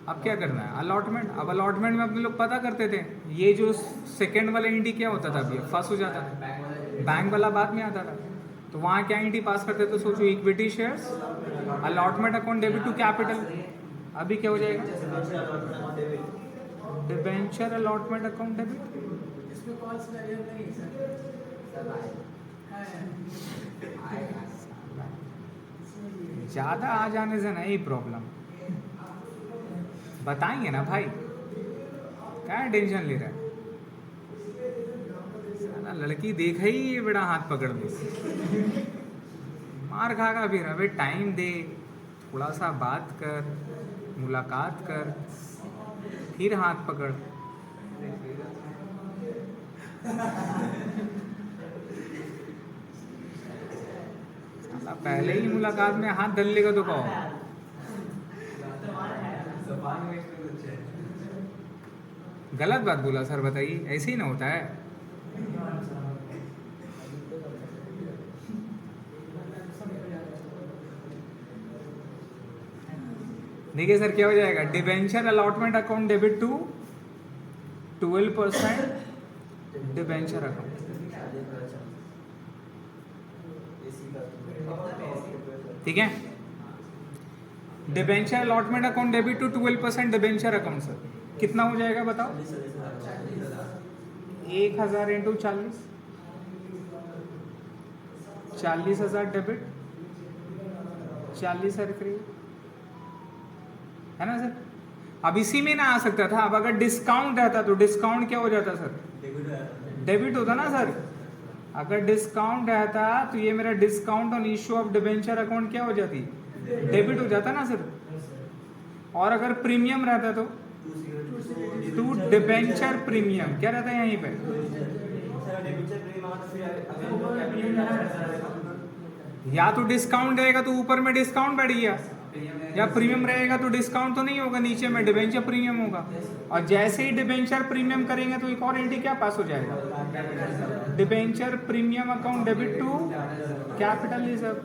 अब क्या करना है, अलॉटमेंट। अब अलॉटमेंट में अपने लोग पता करते थे, ये जो सेकंड वाला एंट्री क्या होता था, अभी फर्स्ट हो जाता था, बैंक वाला बाद में आता था। तो वहाँ क्या एंट्री पास करते थे, सोचो, equity shares, allotment account debit to capital. अभी क्या हो जाएगा, डिबेंचर अलॉटमेंट अकाउंट डेबिट। ज्यादा आ जाने से नहीं प्रॉब्लम, बताएंगे ना भाई, क्या टेंशन ले रहा है। साला लड़की देखा ही ये बड़ा हाथ पकड़ दे, मार खागा फिर। अबे टाइम दे, थोड़ा सा बात कर, मुलाकात कर, फिर हाथ पकड़। साला पहले ही मुलाकात में हाथ धर लेगा तो कहो। गलत बात बोला सर, बताइए, ऐसे ही ना होता है। देखिए सर क्या हो जाएगा, debenture allotment account debit to 12% debenture account. ठीक है, debenture allotment account debit to 12% debenture account. Sir कितना हो जाएगा बताओ, 1000 इंटू 40, 40,000 डेबिट, 40,000 क्रेडिट, है ना सर। अब इसी में ना आ सकता था, अब अगर डिस्काउंट रहता तो डिस्काउंट क्या हो जाता सर, डेबिट होता ना सर। अगर डिस्काउंट रहता तो ये मेरा discount on issue of debenture account क्या हो जाती, डेबिट हो जाता ना सर। और अगर प्रीमियम रहता तो टू डिबेंचर प्रीमियम क्या रहता है यहीं पे, या तो डिस्काउंट रहेगा तो ऊपर में डिस्काउंट बढ़ गया, या प्रीमियम रहेगा तो डिस्काउंट तो नहीं होगा, नीचे में डिबेंचर प्रीमियम होगा। और जैसे ही डिबेंचर प्रीमियम करेंगे तो एक और एंट्री क्या पास हो जाएगा, debenture premium account debit to capital reserve,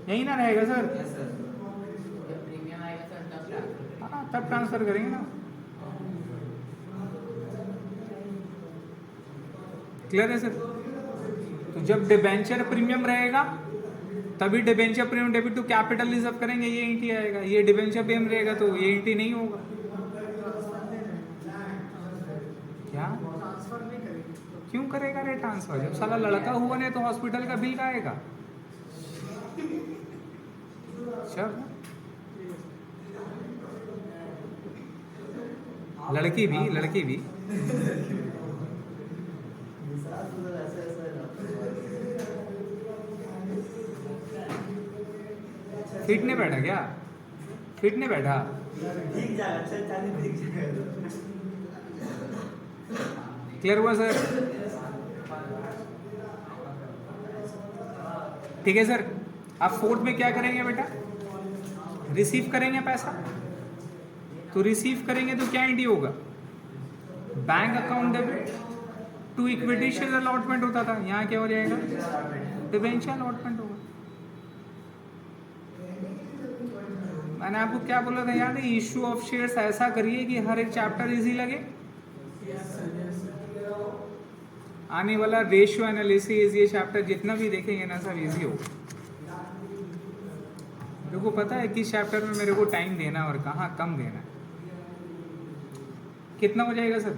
यही ना रहेगा सर। हाँ तब ट्रांसफर करेंगे ना। क्लियर है सर। तो जब डिबेंचर प्रीमियम रहेगा तभी debenture premium debit to capital reserve करेंगे, ये एंट्री आएगा। ये डिबेंचर प्रीमियम रहेगा तो ये एंट्री नहीं होगा। क्या क्यों करेगा रे ट्रांसफर, जब साला लड़का हुआ नहीं तो हॉस्पिटल का बिल का आएगा। चल लड़की भी फिट नहीं बैठा क्या, फिट नहीं बैठा। क्लियर हुआ सर। ठीक है सर। आप फोर्थ में क्या करेंगे बेटा, रिसीव करेंगे पैसा। तो रिसीव करेंगे तो क्या एंट्री होगा, bank account debit to equity share allotment होता था, यहाँ क्या हो जाएगा, डिबेंचर अलॉटमेंट होगा। मैंने आपको क्या बोला था याद है, इशू ऑफ शेयर्स ऐसा करिए कि हर एक चैप्टर इजी लगे। आने वाला रेशियो एनालिसिस ये चैप्टर जितना भी देखेंगे ना सब इजी होगा। मेरे को पता है किस चैप्टर में मेरे को टाइम देना और कहाँ कम देना। कितना हो जाएगा सर,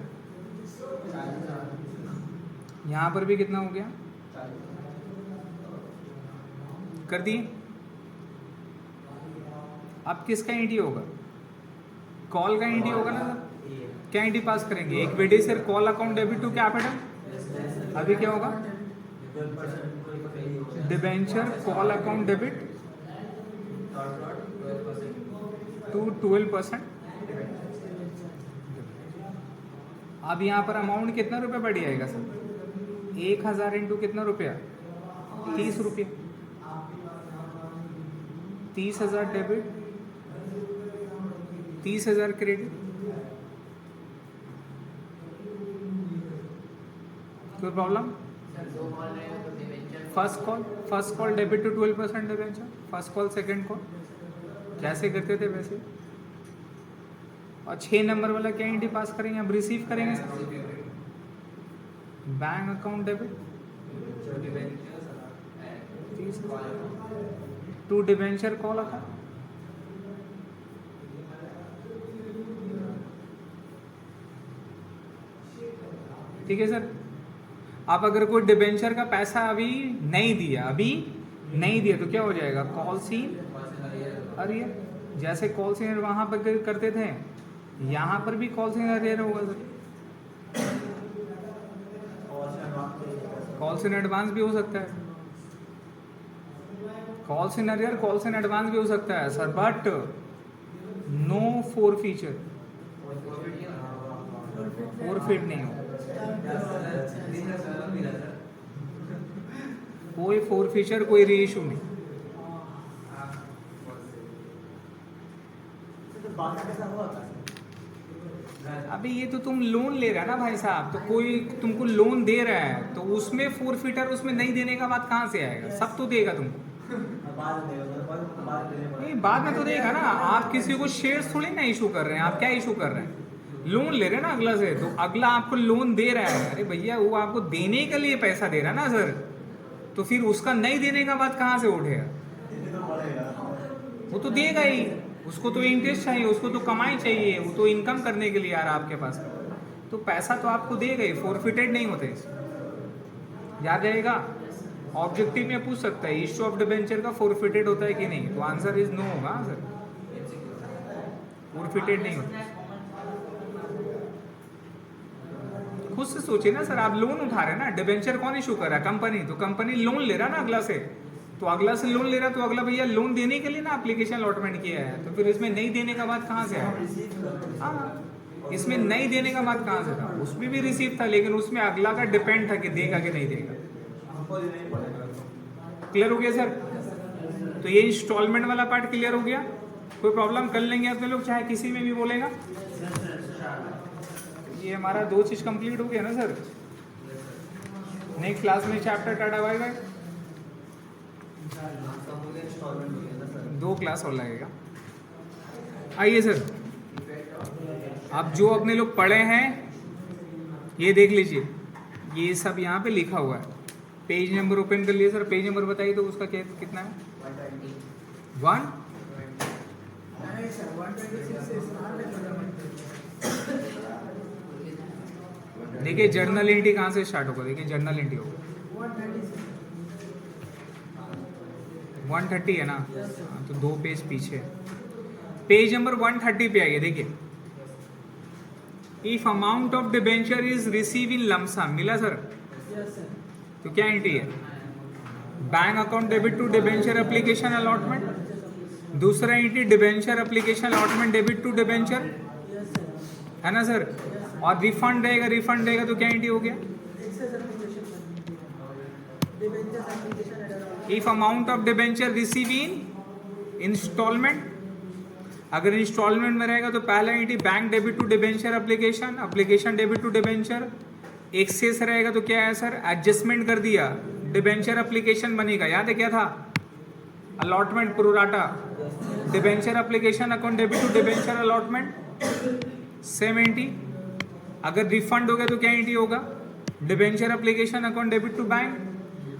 यहाँ पर भी कितना हो गया, कर दिए। अब किसका एंट्री होगा, कॉल का एंट्री होगा ना सर। क्या एंट्री पास करेंगे, इक्विटी से call account debit to capital. अभी क्या होगा, debenture call account debit to 12%। अब यहाँ पर अमाउंट कितना रुपये बढ़ जाएगा सर, 1000 इंटू कितना रुपया, 30 रुपये। 30,000 डेबिट, 30,000 क्रेडिट। कोई problem. First call debit to 12% debenture, first call second call जैसे करते थे वैसे। और 6 नंबर वाला क्या एंट्री पास करेंगे, हम रिसीव करेंगे bank account debit to debenture call account. ठीक है सर। आप अगर कोई डिबेंचर का पैसा अभी नहीं दिया तो क्या हो जाएगा, कॉल सीन अरियर। जैसे कॉल सीन वहां पर करते थे, यहाँ पर भी कॉल सीन अरियर होगा सर। कॉल सीन एडवांस भी हो सकता है, call seen arrear call seen advance भी हो सकता है sir, but no forfeiture, forfeit नहीं हो, कोई फोरफीचर कोई री इशू नहीं। अभी ये तो तुम लोन ले रहा है ना भाई साहब, तो कोई तुमको लोन दे रहा है तो उसमें फोरफिटर उसमें नहीं देने का बात कहाँ से आएगा, सब तो देगा तुमको। नहीं बाद में तो देगा ना, आप किसी को शेयर्स थोड़ी ना इशू कर रहे हैं, आप क्या इशू कर रहे हैं, लोन ले रहे हैं ना अगला से, तो अगला आपको लोन दे रहा है, अरे भैया वो आपको देने के लिए पैसा दे रहा है ना सर, तो फिर उसका नहीं देने का बात कहाँ से उठेगा, वो तो देगा ही, उसको तो इंटरेस्ट चाहिए, उसको तो कमाई चाहिए, वो तो इनकम करने के लिए आ रहा है आपके पास, तो पैसा तो आपको देगा ही, फोरफिटेड नहीं होते। याद रहेगा, ऑब्जेक्टिव में पूछ सकता है इश्यू ऑफ डिबेंचर का फोरफिटेड होता है कि नहीं, तो आंसर इज नो होगा सर, फोरफिटेड नहीं होता। खुद से सोचिए ना सर, आप लोन उठा रहे हैं ना, डिबेंचर कौन इशू कर रहा है, कंपनी, तो कंपनी लोन ले रहा है ना अगला से, तो अगला से लोन ले रहा है, तो अगला भैया लोन देने के लिए ना एप्लीकेशन अलॉटमेंट किया है, तो फिर इसमें नहीं देने का बात कहाँ से आया, हाँ इसमें नहीं देने का बात कहाँ से था, उसमें भी रिसीव था, लेकिन उसमें अगला का डिपेंड था कि देगा कि नहीं देगा। क्लियर हो गया सर, तो ये इंस्टॉलमेंट वाला पार्ट क्लियर हो गया, कोई प्रॉब्लम कर लेंगे अपने लोग, चाहे किसी में भी बोलेगा। ये हमारा 2 चीज कंप्लीट हो गया ना सर, नेक्स्ट क्लास में chapter ta ta bye bye, 2 class और लगेगा। आइए सर, अब जो अपने लोग पढ़े हैं ये देख लीजिए, ये सब यहाँ पे लिखा हुआ है, पेज नंबर ओपन कर लिए सर, पेज नंबर बताइए तो उसका क्या कितना है, 1 देखिए जर्नल एंट्री कहाँ से स्टार्ट होगा, देखिए जर्नल एंट्री होगा 130 है ना, तो 2 पेज पीछे, पेज नंबर 130 पे आइए, देखिए if amount of debenture is receive in lump sum, मिला सर, तो क्या एंट्री है, bank account debit to debenture application allotment, दूसरा entry debenture application allotment debit to debenture, है ना सर, और रिफंड रहेगा तो क्या एंट्री हो गया, if amount of debenture receive in instalment, अगर इंस्टॉलमेंट में रहेगा तो पहला entry bank debit to debenture application debit to debenture, excess रहेगा तो क्या है सर, एडजस्टमेंट कर दिया, डिबेंचर एप्लीकेशन बनेगा, याद है क्या था, allotment pro rata, debenture application account debit to debenture allotment, same entry, अगर रिफंड हो गया तो क्या एंट्री होगा, debenture application account debit to bank,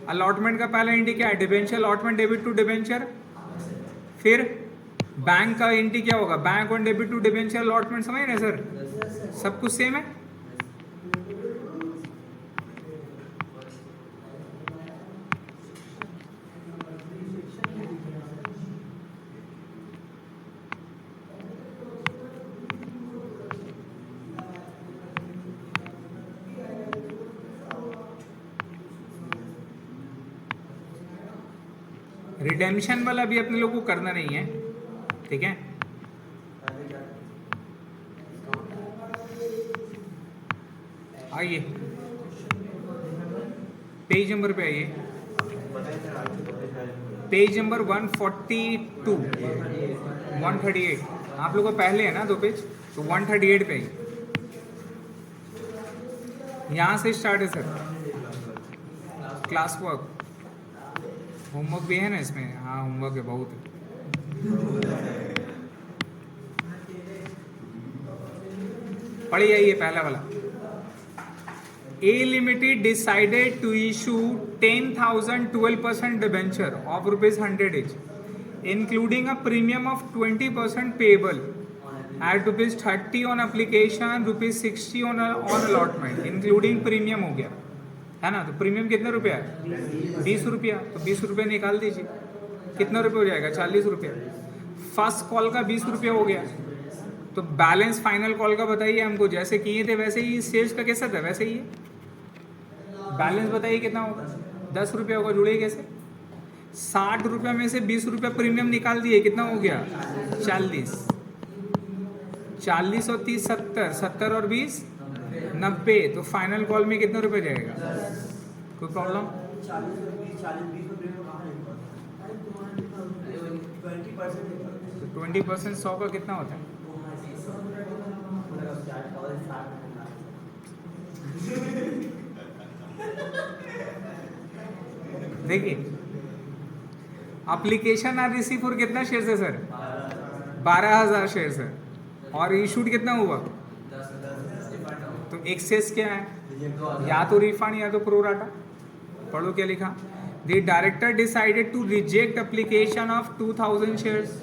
allotment का पहला एंट्री क्या है, debenture allotment debit to debenture, फिर बैंक का एंट्री क्या होगा, bank account debit to debenture allotment, समझ रहे सर, सब कुछ सेम है। रिडेम्पशन वाला भी अपने लोग को करना नहीं है, ठीक है, आइए पेज नंबर पे आइए, पेज नंबर 142 138, आप लोगों को पहले है ना 2 पेज, तो 138 पे आइए, यहाँ से स्टार्ट है सर, क्लास वर्क, होमवर्क भी है ना इसमें, हाँ होमवर्क है बहुत है। पढ़िए ये पहला वाला। A Limited decided to issue 10,000 12% debenture of rupees 100 each, including a premium of 20% payable at rupees 30 on application, rupees 60 on allotment, including premium हो गया है ना। तो प्रीमियम कितना रुपया है? 20 रुपया। तो 20 रुपये निकाल दीजिए, कितना रुपये हो जाएगा? 40 रुपया। फर्स्ट कॉल का 20 रुपया हो गया। तो बैलेंस फाइनल कॉल का बताइए हमको, जैसे किए थे वैसे ही, सेल्स का कैसा था वैसे ही है। बैलेंस बताइए कितना होगा? 10 रुपया होगा। जुड़े कैसे? 60 रुपया में से 20 रुपया प्रीमियम निकाल दिए, कितना हो गया? 40। 40 और 30 70, 70 और 20 90। तो फाइनल कॉल में कितने रुपए जाएगा? कोई प्रॉब्लम? 20% 100 का कितना होता है? देखिए एप्लीकेशन आर रिसीव फॉर कितना शेयर है सर? 12,000 शेयर है। और इशूड कितना हुआ? तो एक्सेस क्या है? या तो रिफंड या तो प्रोराटा। पढ़ो क्या लिखा। The director decided to reject application of 2,000 shares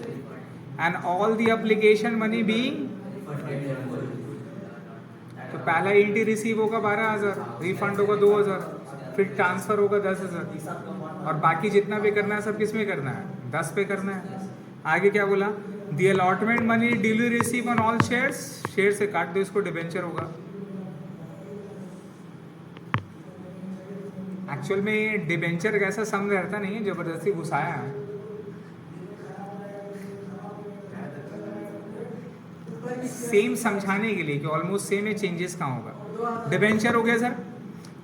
and all the application money being. तो पहला एंट्री रिसीव होगा 12,000, रिफंड होगा 2,000, फिर ट्रांसफर होगा 10,000 और बाकी जितना पे करना है सब किस में करना है? 10 पे करना है। आगे क्या बोला? The allotment money duly receive on all shares. Share से काट दो इसको, डिबेंचर होगा। एक्चुअल में डिबेंचर कैसा सम रहता नहीं है, जबरदस्ती घुसाया है। सेम समझाने के लिए कि ऑलमोस्ट सेम है, चेंजेस कहाँ होगा। डिबेंचर हो गया sir.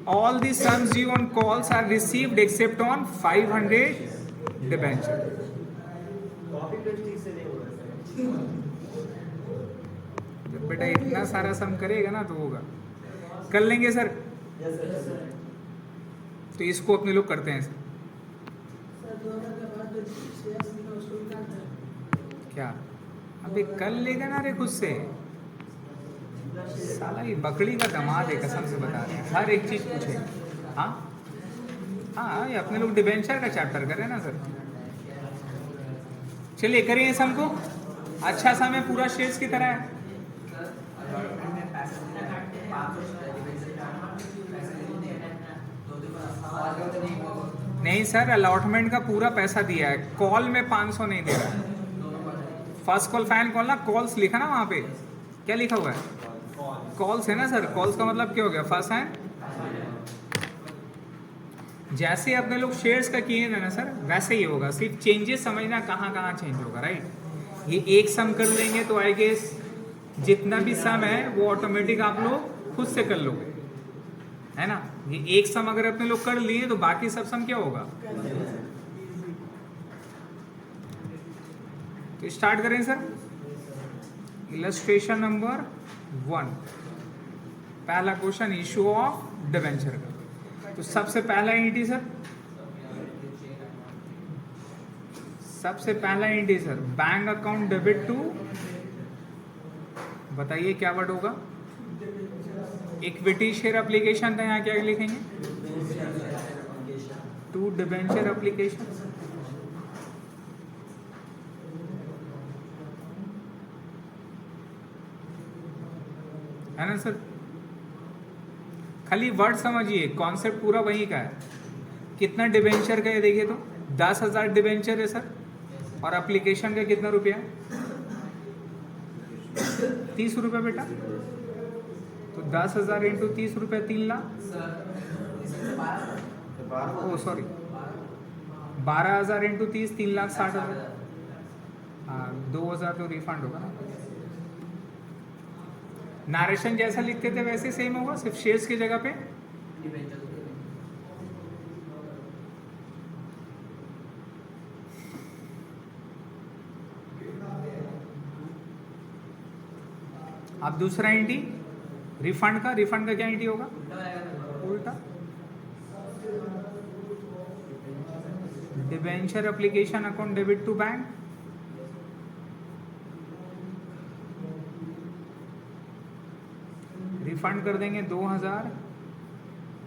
All the sums due on calls are received except on 500 debenture. जब बेटा इतना सारा सम करेगा ना तो होगा। कर लेंगे सर? तो इसको अपने लोग करते हैं सर। क्या अबे कर लेगा ना रे खुद से। साला ये बकरी का दामाद है, कसम से बता रहे हैं, हर एक चीज पूछे। हाँ हाँ, ये अपने लोग डिबेंचर का चैप्टर कर रहे हैं ना सर। चलिए करें इस सम को। अच्छा सम है, पूरा शेयर्स की तरह है। नहीं सर, अलॉटमेंट का पूरा पैसा दिया है, कॉल में 500 नहीं दे रहा है। फर्स्ट कॉल फाइनल कॉल ना, कॉल्स लिखा ना वहाँ पे, क्या लिखा हुआ है? कॉल्स है ना सर। कॉल्स का मतलब क्या हो गया? फर्स्ट है। जैसे अपने लोग शेयर्स का किए थे ना सर, वैसे ही होगा, सिर्फ चेंजेस समझना कहाँ कहाँ चेंज होगा, राइट। ये एक सम कर लेंगे तो आई गेस जितना भी सम है वो ऑटोमेटिक आप लोग खुद से कर लोगे, है ना। ये एक सम अगर अपने लोग कर लिए तो बाकी सब सम क्या होगा? तो स्टार्ट करें सर। इलस्ट्रेशन नंबर 1, पहला क्वेश्चन इशू ऑफ डिबेंचर का। तो सबसे पहला entry sir, bank account debit to, बताइए क्या वर्ड होगा? इक्विटी शेयर एप्लीकेशन था, यहाँ क्या लिखेंगे? To debenture application. है ना सर। खाली वर्ड समझिए, कॉन्सेप्ट पूरा वही का है। कितना डिबेंचर का है देखिए तो 10,000 डिबेंचर है सर, और एप्लीकेशन का कितना रुपया है? 30 रुपये बेटा। तो 10,000 इंटू 30 रुपये 3 लाख। ओ सॉरी, 12,000 इंटू 30 3,60,000। हाँ, 2,000 तो रिफंड होगा ना। नारेशन जैसा लिखते थे वैसे सेम होगा, सिर्फ शेयर्स की जगह पे। अब दूसरा एंट्री रिफंड का क्या एंट्री होगा? उल्टा। Debenture application account debit to bank. Refund कर देंगे 2000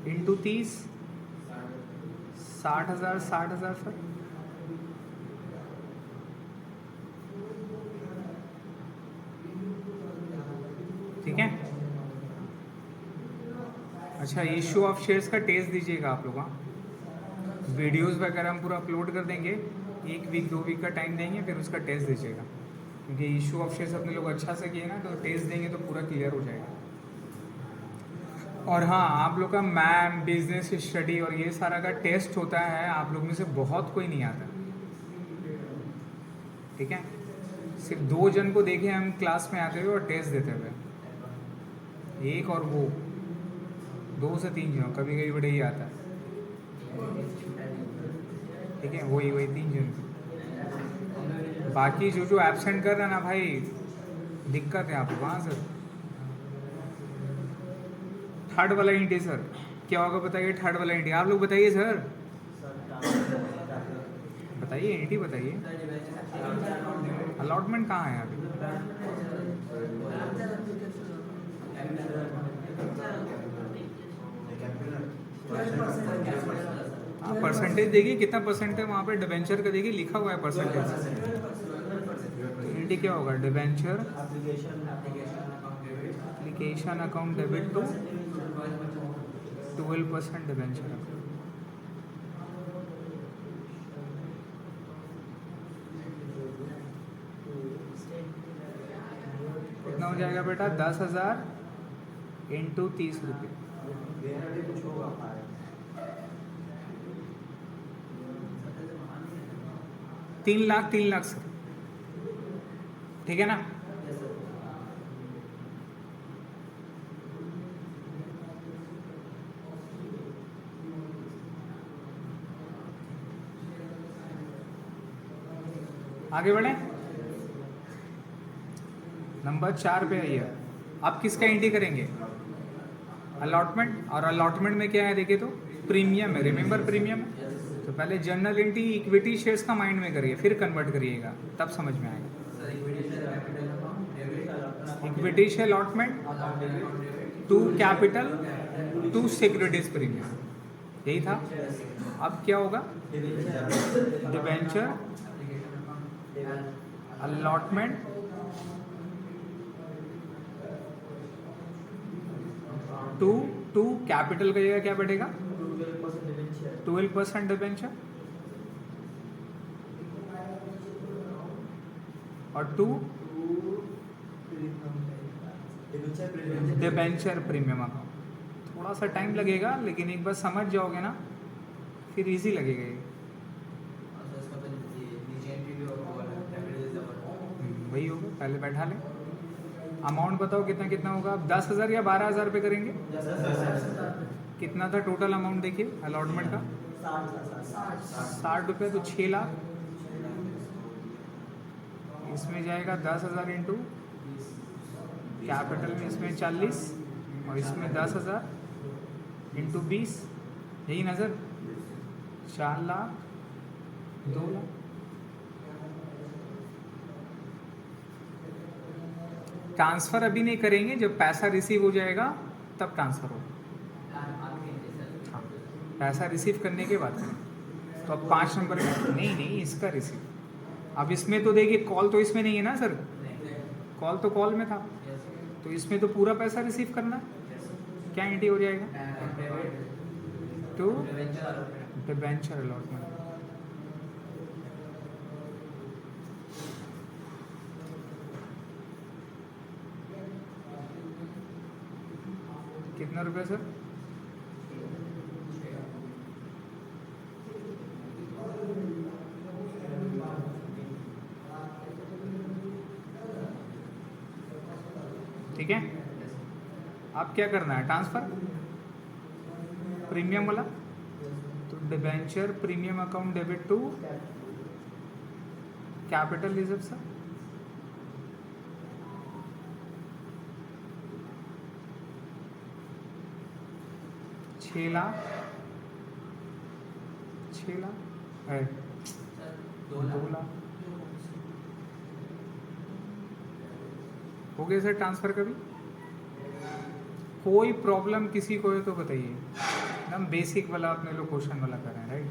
इंटू 30, 60,000 60,000 सर। ठीक है। अच्छा, इशू ऑफ शेयर्स का टेस्ट दीजिएगा आप लोग। हाँ, वीडियोस वगैरह हम पूरा अपलोड कर देंगे, 1 वीक 2 वीक का टाइम देंगे, फिर उसका टेस्ट दीजिएगा, क्योंकि इशू ऑफ शेयर्स अपने लोग अच्छा से किए ना, तो टेस्ट देंगे तो पूरा क्लियर हो जाएगा। और हाँ, आप लोग का मैम बिजनेस स्टडी और ये सारा का टेस्ट होता है, आप लोग में से बहुत कोई नहीं आता। ठीक है, सिर्फ 2 जन को देखे हम क्लास में आते हुए और टेस्ट देते हुए, एक और वो 2 से 3 जन, कभी कभी बड़े ही आता है। ठीक है, वही 3 जन। बाकी जो एब्सेंट कर रहे हैं ना भाई, दिक्कत है आपको। कहाँ सर? थर्ड वाला इंटी सर क्या होगा बताइए? थर्ड वाला इंटी आप लोग बताइए सर, बताइए इंटी बताइए। अलॉटमेंट कहाँ है अभी? हाँ, परसेंटेज देखिए कितना परसेंट है वहाँ पे, डिबेंचर का देखिए लिखा हुआ है परसेंटेज। इंटी क्या होगा? Debenture application account debit to 12% debenture. कितना हो जाएगा बेटा? 10,000 इंटू 30 रुपये। 3 लाख सर। ठीक है ना? आगे बढ़े, नंबर 4 पे आइए। आप किसका एंट्री करेंगे? अलॉटमेंट। और अलॉटमेंट में क्या है देखिए तो प्रीमियम है, रिमेंबर प्रीमियम है। तो पहले जनरल एंट्री इक्विटी शेयर्स का माइंड में करिए, फिर कन्वर्ट करिएगा, तब समझ में आएगा। Equity share allotment to capital to securities premium, यही था। अब क्या होगा? डिबेंचर अलॉटमेंट टू कैपिटल का जगह क्या बैठेगा? 12% डिबेंचर और 2 डिबेंचर प्रीमियम अकाउंट। थोड़ा सा टाइम लगेगा, लेकिन एक बार समझ जाओगे ना फिर इजी लगेगा ये। वही होगा, पहले बैठा लें। अमाउंट बताओ कितना कितना होगा? अब 10,000 या 12,000 पे करेंगे? कितना था टोटल अमाउंट देखिए अलॉटमेंट का? 60 रुपये, तो 6 लाख। इसमें जाएगा 10,000 इंटू कैपिटल में, इसमें 40 और इसमें 10,000 इंटू 20, यही नज़र 4 लाख 2 लाख। ट्रांसफ़र अभी नहीं करेंगे, जब पैसा रिसीव हो जाएगा तब ट्रांसफ़र होगा। हाँ, पैसा रिसीव करने के बाद करें। तो अब 5 नंबर में नहीं इसका रिसीव। अब इसमें तो देखिए कॉल तो इसमें नहीं है ना सर, कॉल तो कॉल में था, तो इसमें तो पूरा पैसा रिसीव करना। क्या एंट्री हो जाएगा? To debenture allotment. कितना रुपये सर? ठीक है, अब क्या करना है? ट्रांसफर प्रीमियम वाला, तो debenture premium account debit to capital reserve sir. छः लाख 2 लाख हो गए सर। ट्रांसफर कभी कोई प्रॉब्लम किसी को है तो बताइए, एकदम बेसिक वाला अपने लोग क्वेश्चन वाला कर रहे हैं, राइट।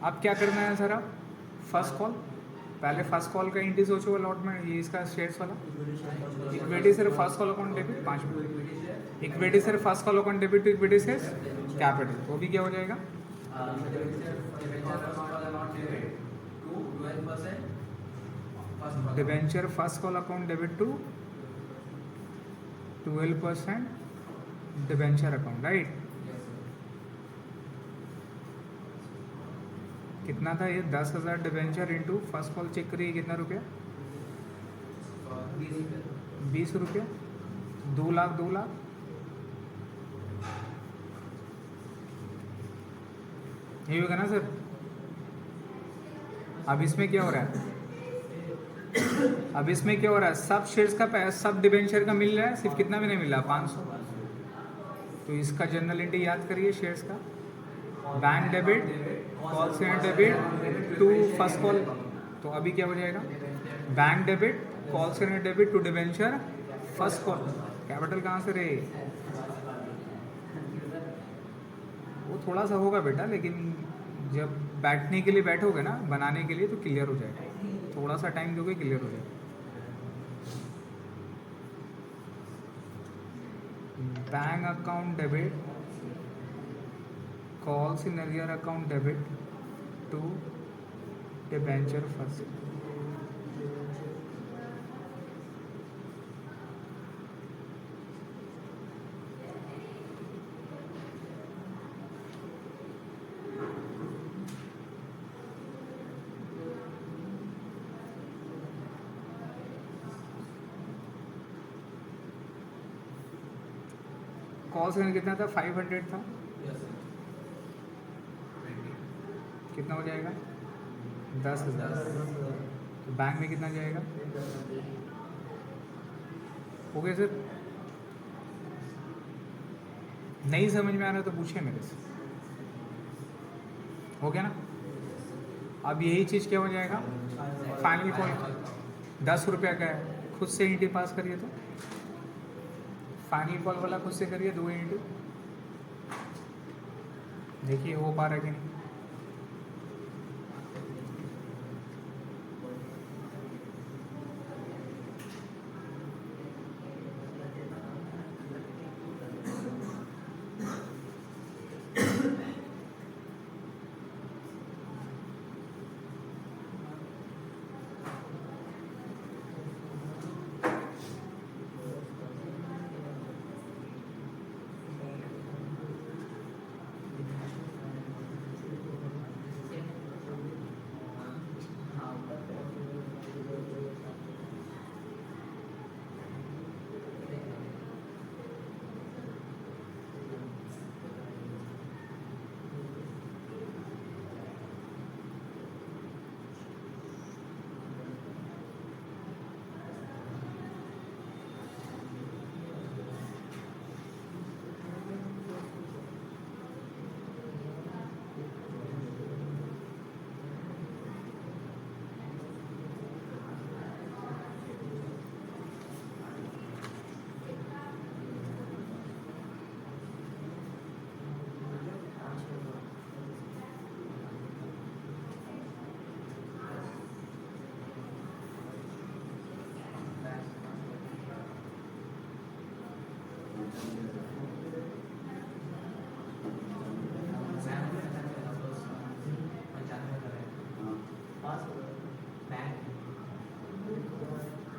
अब क्या करना है सर, आप फर्स्ट कॉल, पहले फर्स्ट कॉल का एंट्री सोचो अलॉटमेंट, ये इसका शेयर्स वाला equity sir first call account debit 5 minute, equity sir first call account debit to equity से कैपिटल, तो भी क्या हो जाएगा, debenture first call account debit to 12% debenture account, right. कितना था ये, 10,000 debenture into first call check करिए कितना रुपया, 20 रुपया, 2 लाख 2 लाख, ये होगा ना सर। अब इसमें क्या हो रहा है, अब इसमें क्या हो रहा है, सब शेयर्स का पैसा सब डिबेंचर का मिल रहा है, सिर्फ कितना भी नहीं मिल रहा, 500। तो इसका जनरल एंट्री याद करिए शेयर्स का, bank debit call centre debit to first call, तो अभी क्या हो जाएगा, bank debit call centre debit to debenture first call, capital कहाँ से रहे, वो थोड़ा सा होगा बेटा, लेकिन जब बैठने के लिए बैठोगे ना बनाने के लिए तो क्लियर हो जाएगा, थोड़ा सा टाइम दोगे क्लियर हो जाएगा। Bank account debit calls in earlier account debit to debenture first, call से कितना था, 500 था, कितना हो जाएगा, 10,000, तो बैंक में कितना जाएगा, हो गया सर। नहीं समझ में आ रहा तो पूछिए मेरे से, हो गया ना। अब यही चीज़ क्या हो जाएगा, फाइनल कॉल 10 रुपया का है, खुद से एंट्री पास करिए, तो फाइनल कॉल वाला खुद से करिए 2 एंट्री, देखिए हो पा रहा है कि नहीं।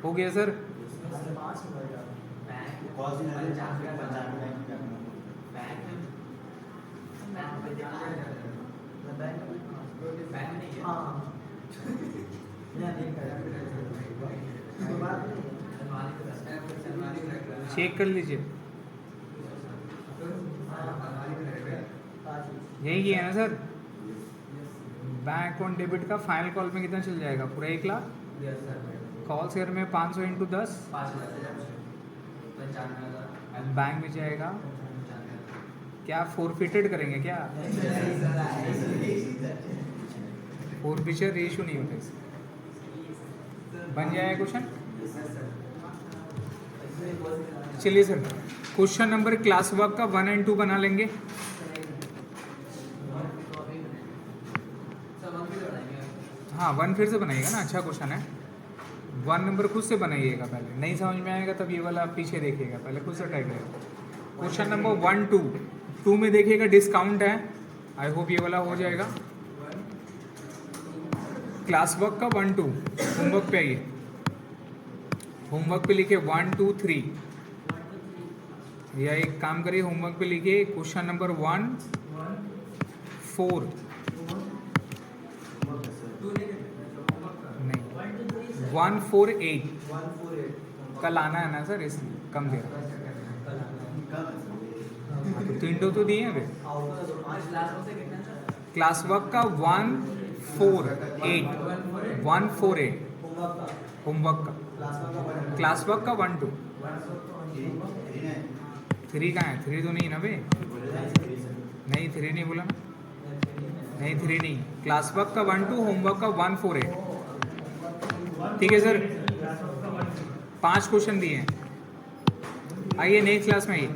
हो गया सर, चेक कर लीजिए, यही किया है ना सर। बैंक अकाउंट डेबिट का फाइनल कॉल में कितना चल जाएगा, पूरा 1 लाख, कॉल शेयर में 500 इंटू 10, बैंक में जाएगा, क्या फोरफिटेड करेंगे क्या, फोरफिचर रेशियो नहीं होता इससे, बन जाएगा क्वेश्चन। चलिए sir, question number class work का 1 एंड 2 बना लेंगे। हाँ 1 फिर से बनाइएगा ना, अच्छा क्वेश्चन है। 1 नंबर खुद से बनाइएगा, पहले नहीं समझ में आएगा तब ये वाला आप पीछे देखिएगा, पहले खुद से ट्राई करिएगा। क्वेश्चन नंबर 1 2 में देखिएगा डिस्काउंट है, आई होप ये वाला हो जाएगा। क्लास वर्क का 1 2 होमवर्क पे आइए, होमवर्क पे लिखिए 1 2 3, या एक काम करिए होमवर्क पे लिखिए क्वेश्चन नंबर 1 4 नहीं 1 4 8, कल आना है ना सर इसलिए कम दे रहा तो 3 तो दिए हैं वे। क्लास वर्क का 1 4 8 1 4 8 होमवर्क का, क्लास वर्क का 1 2 3 कहाँ है, 3 तो नहीं ना बे, नहीं 3 नहीं बोला ना, नहीं 3 नहीं, क्लास वर्क का 1 2 होमवर्क का 1 4 8। ठीक है सर, 5 क्वेश्चन दिए हैं, आइए नेक्स्ट क्लास में आइए।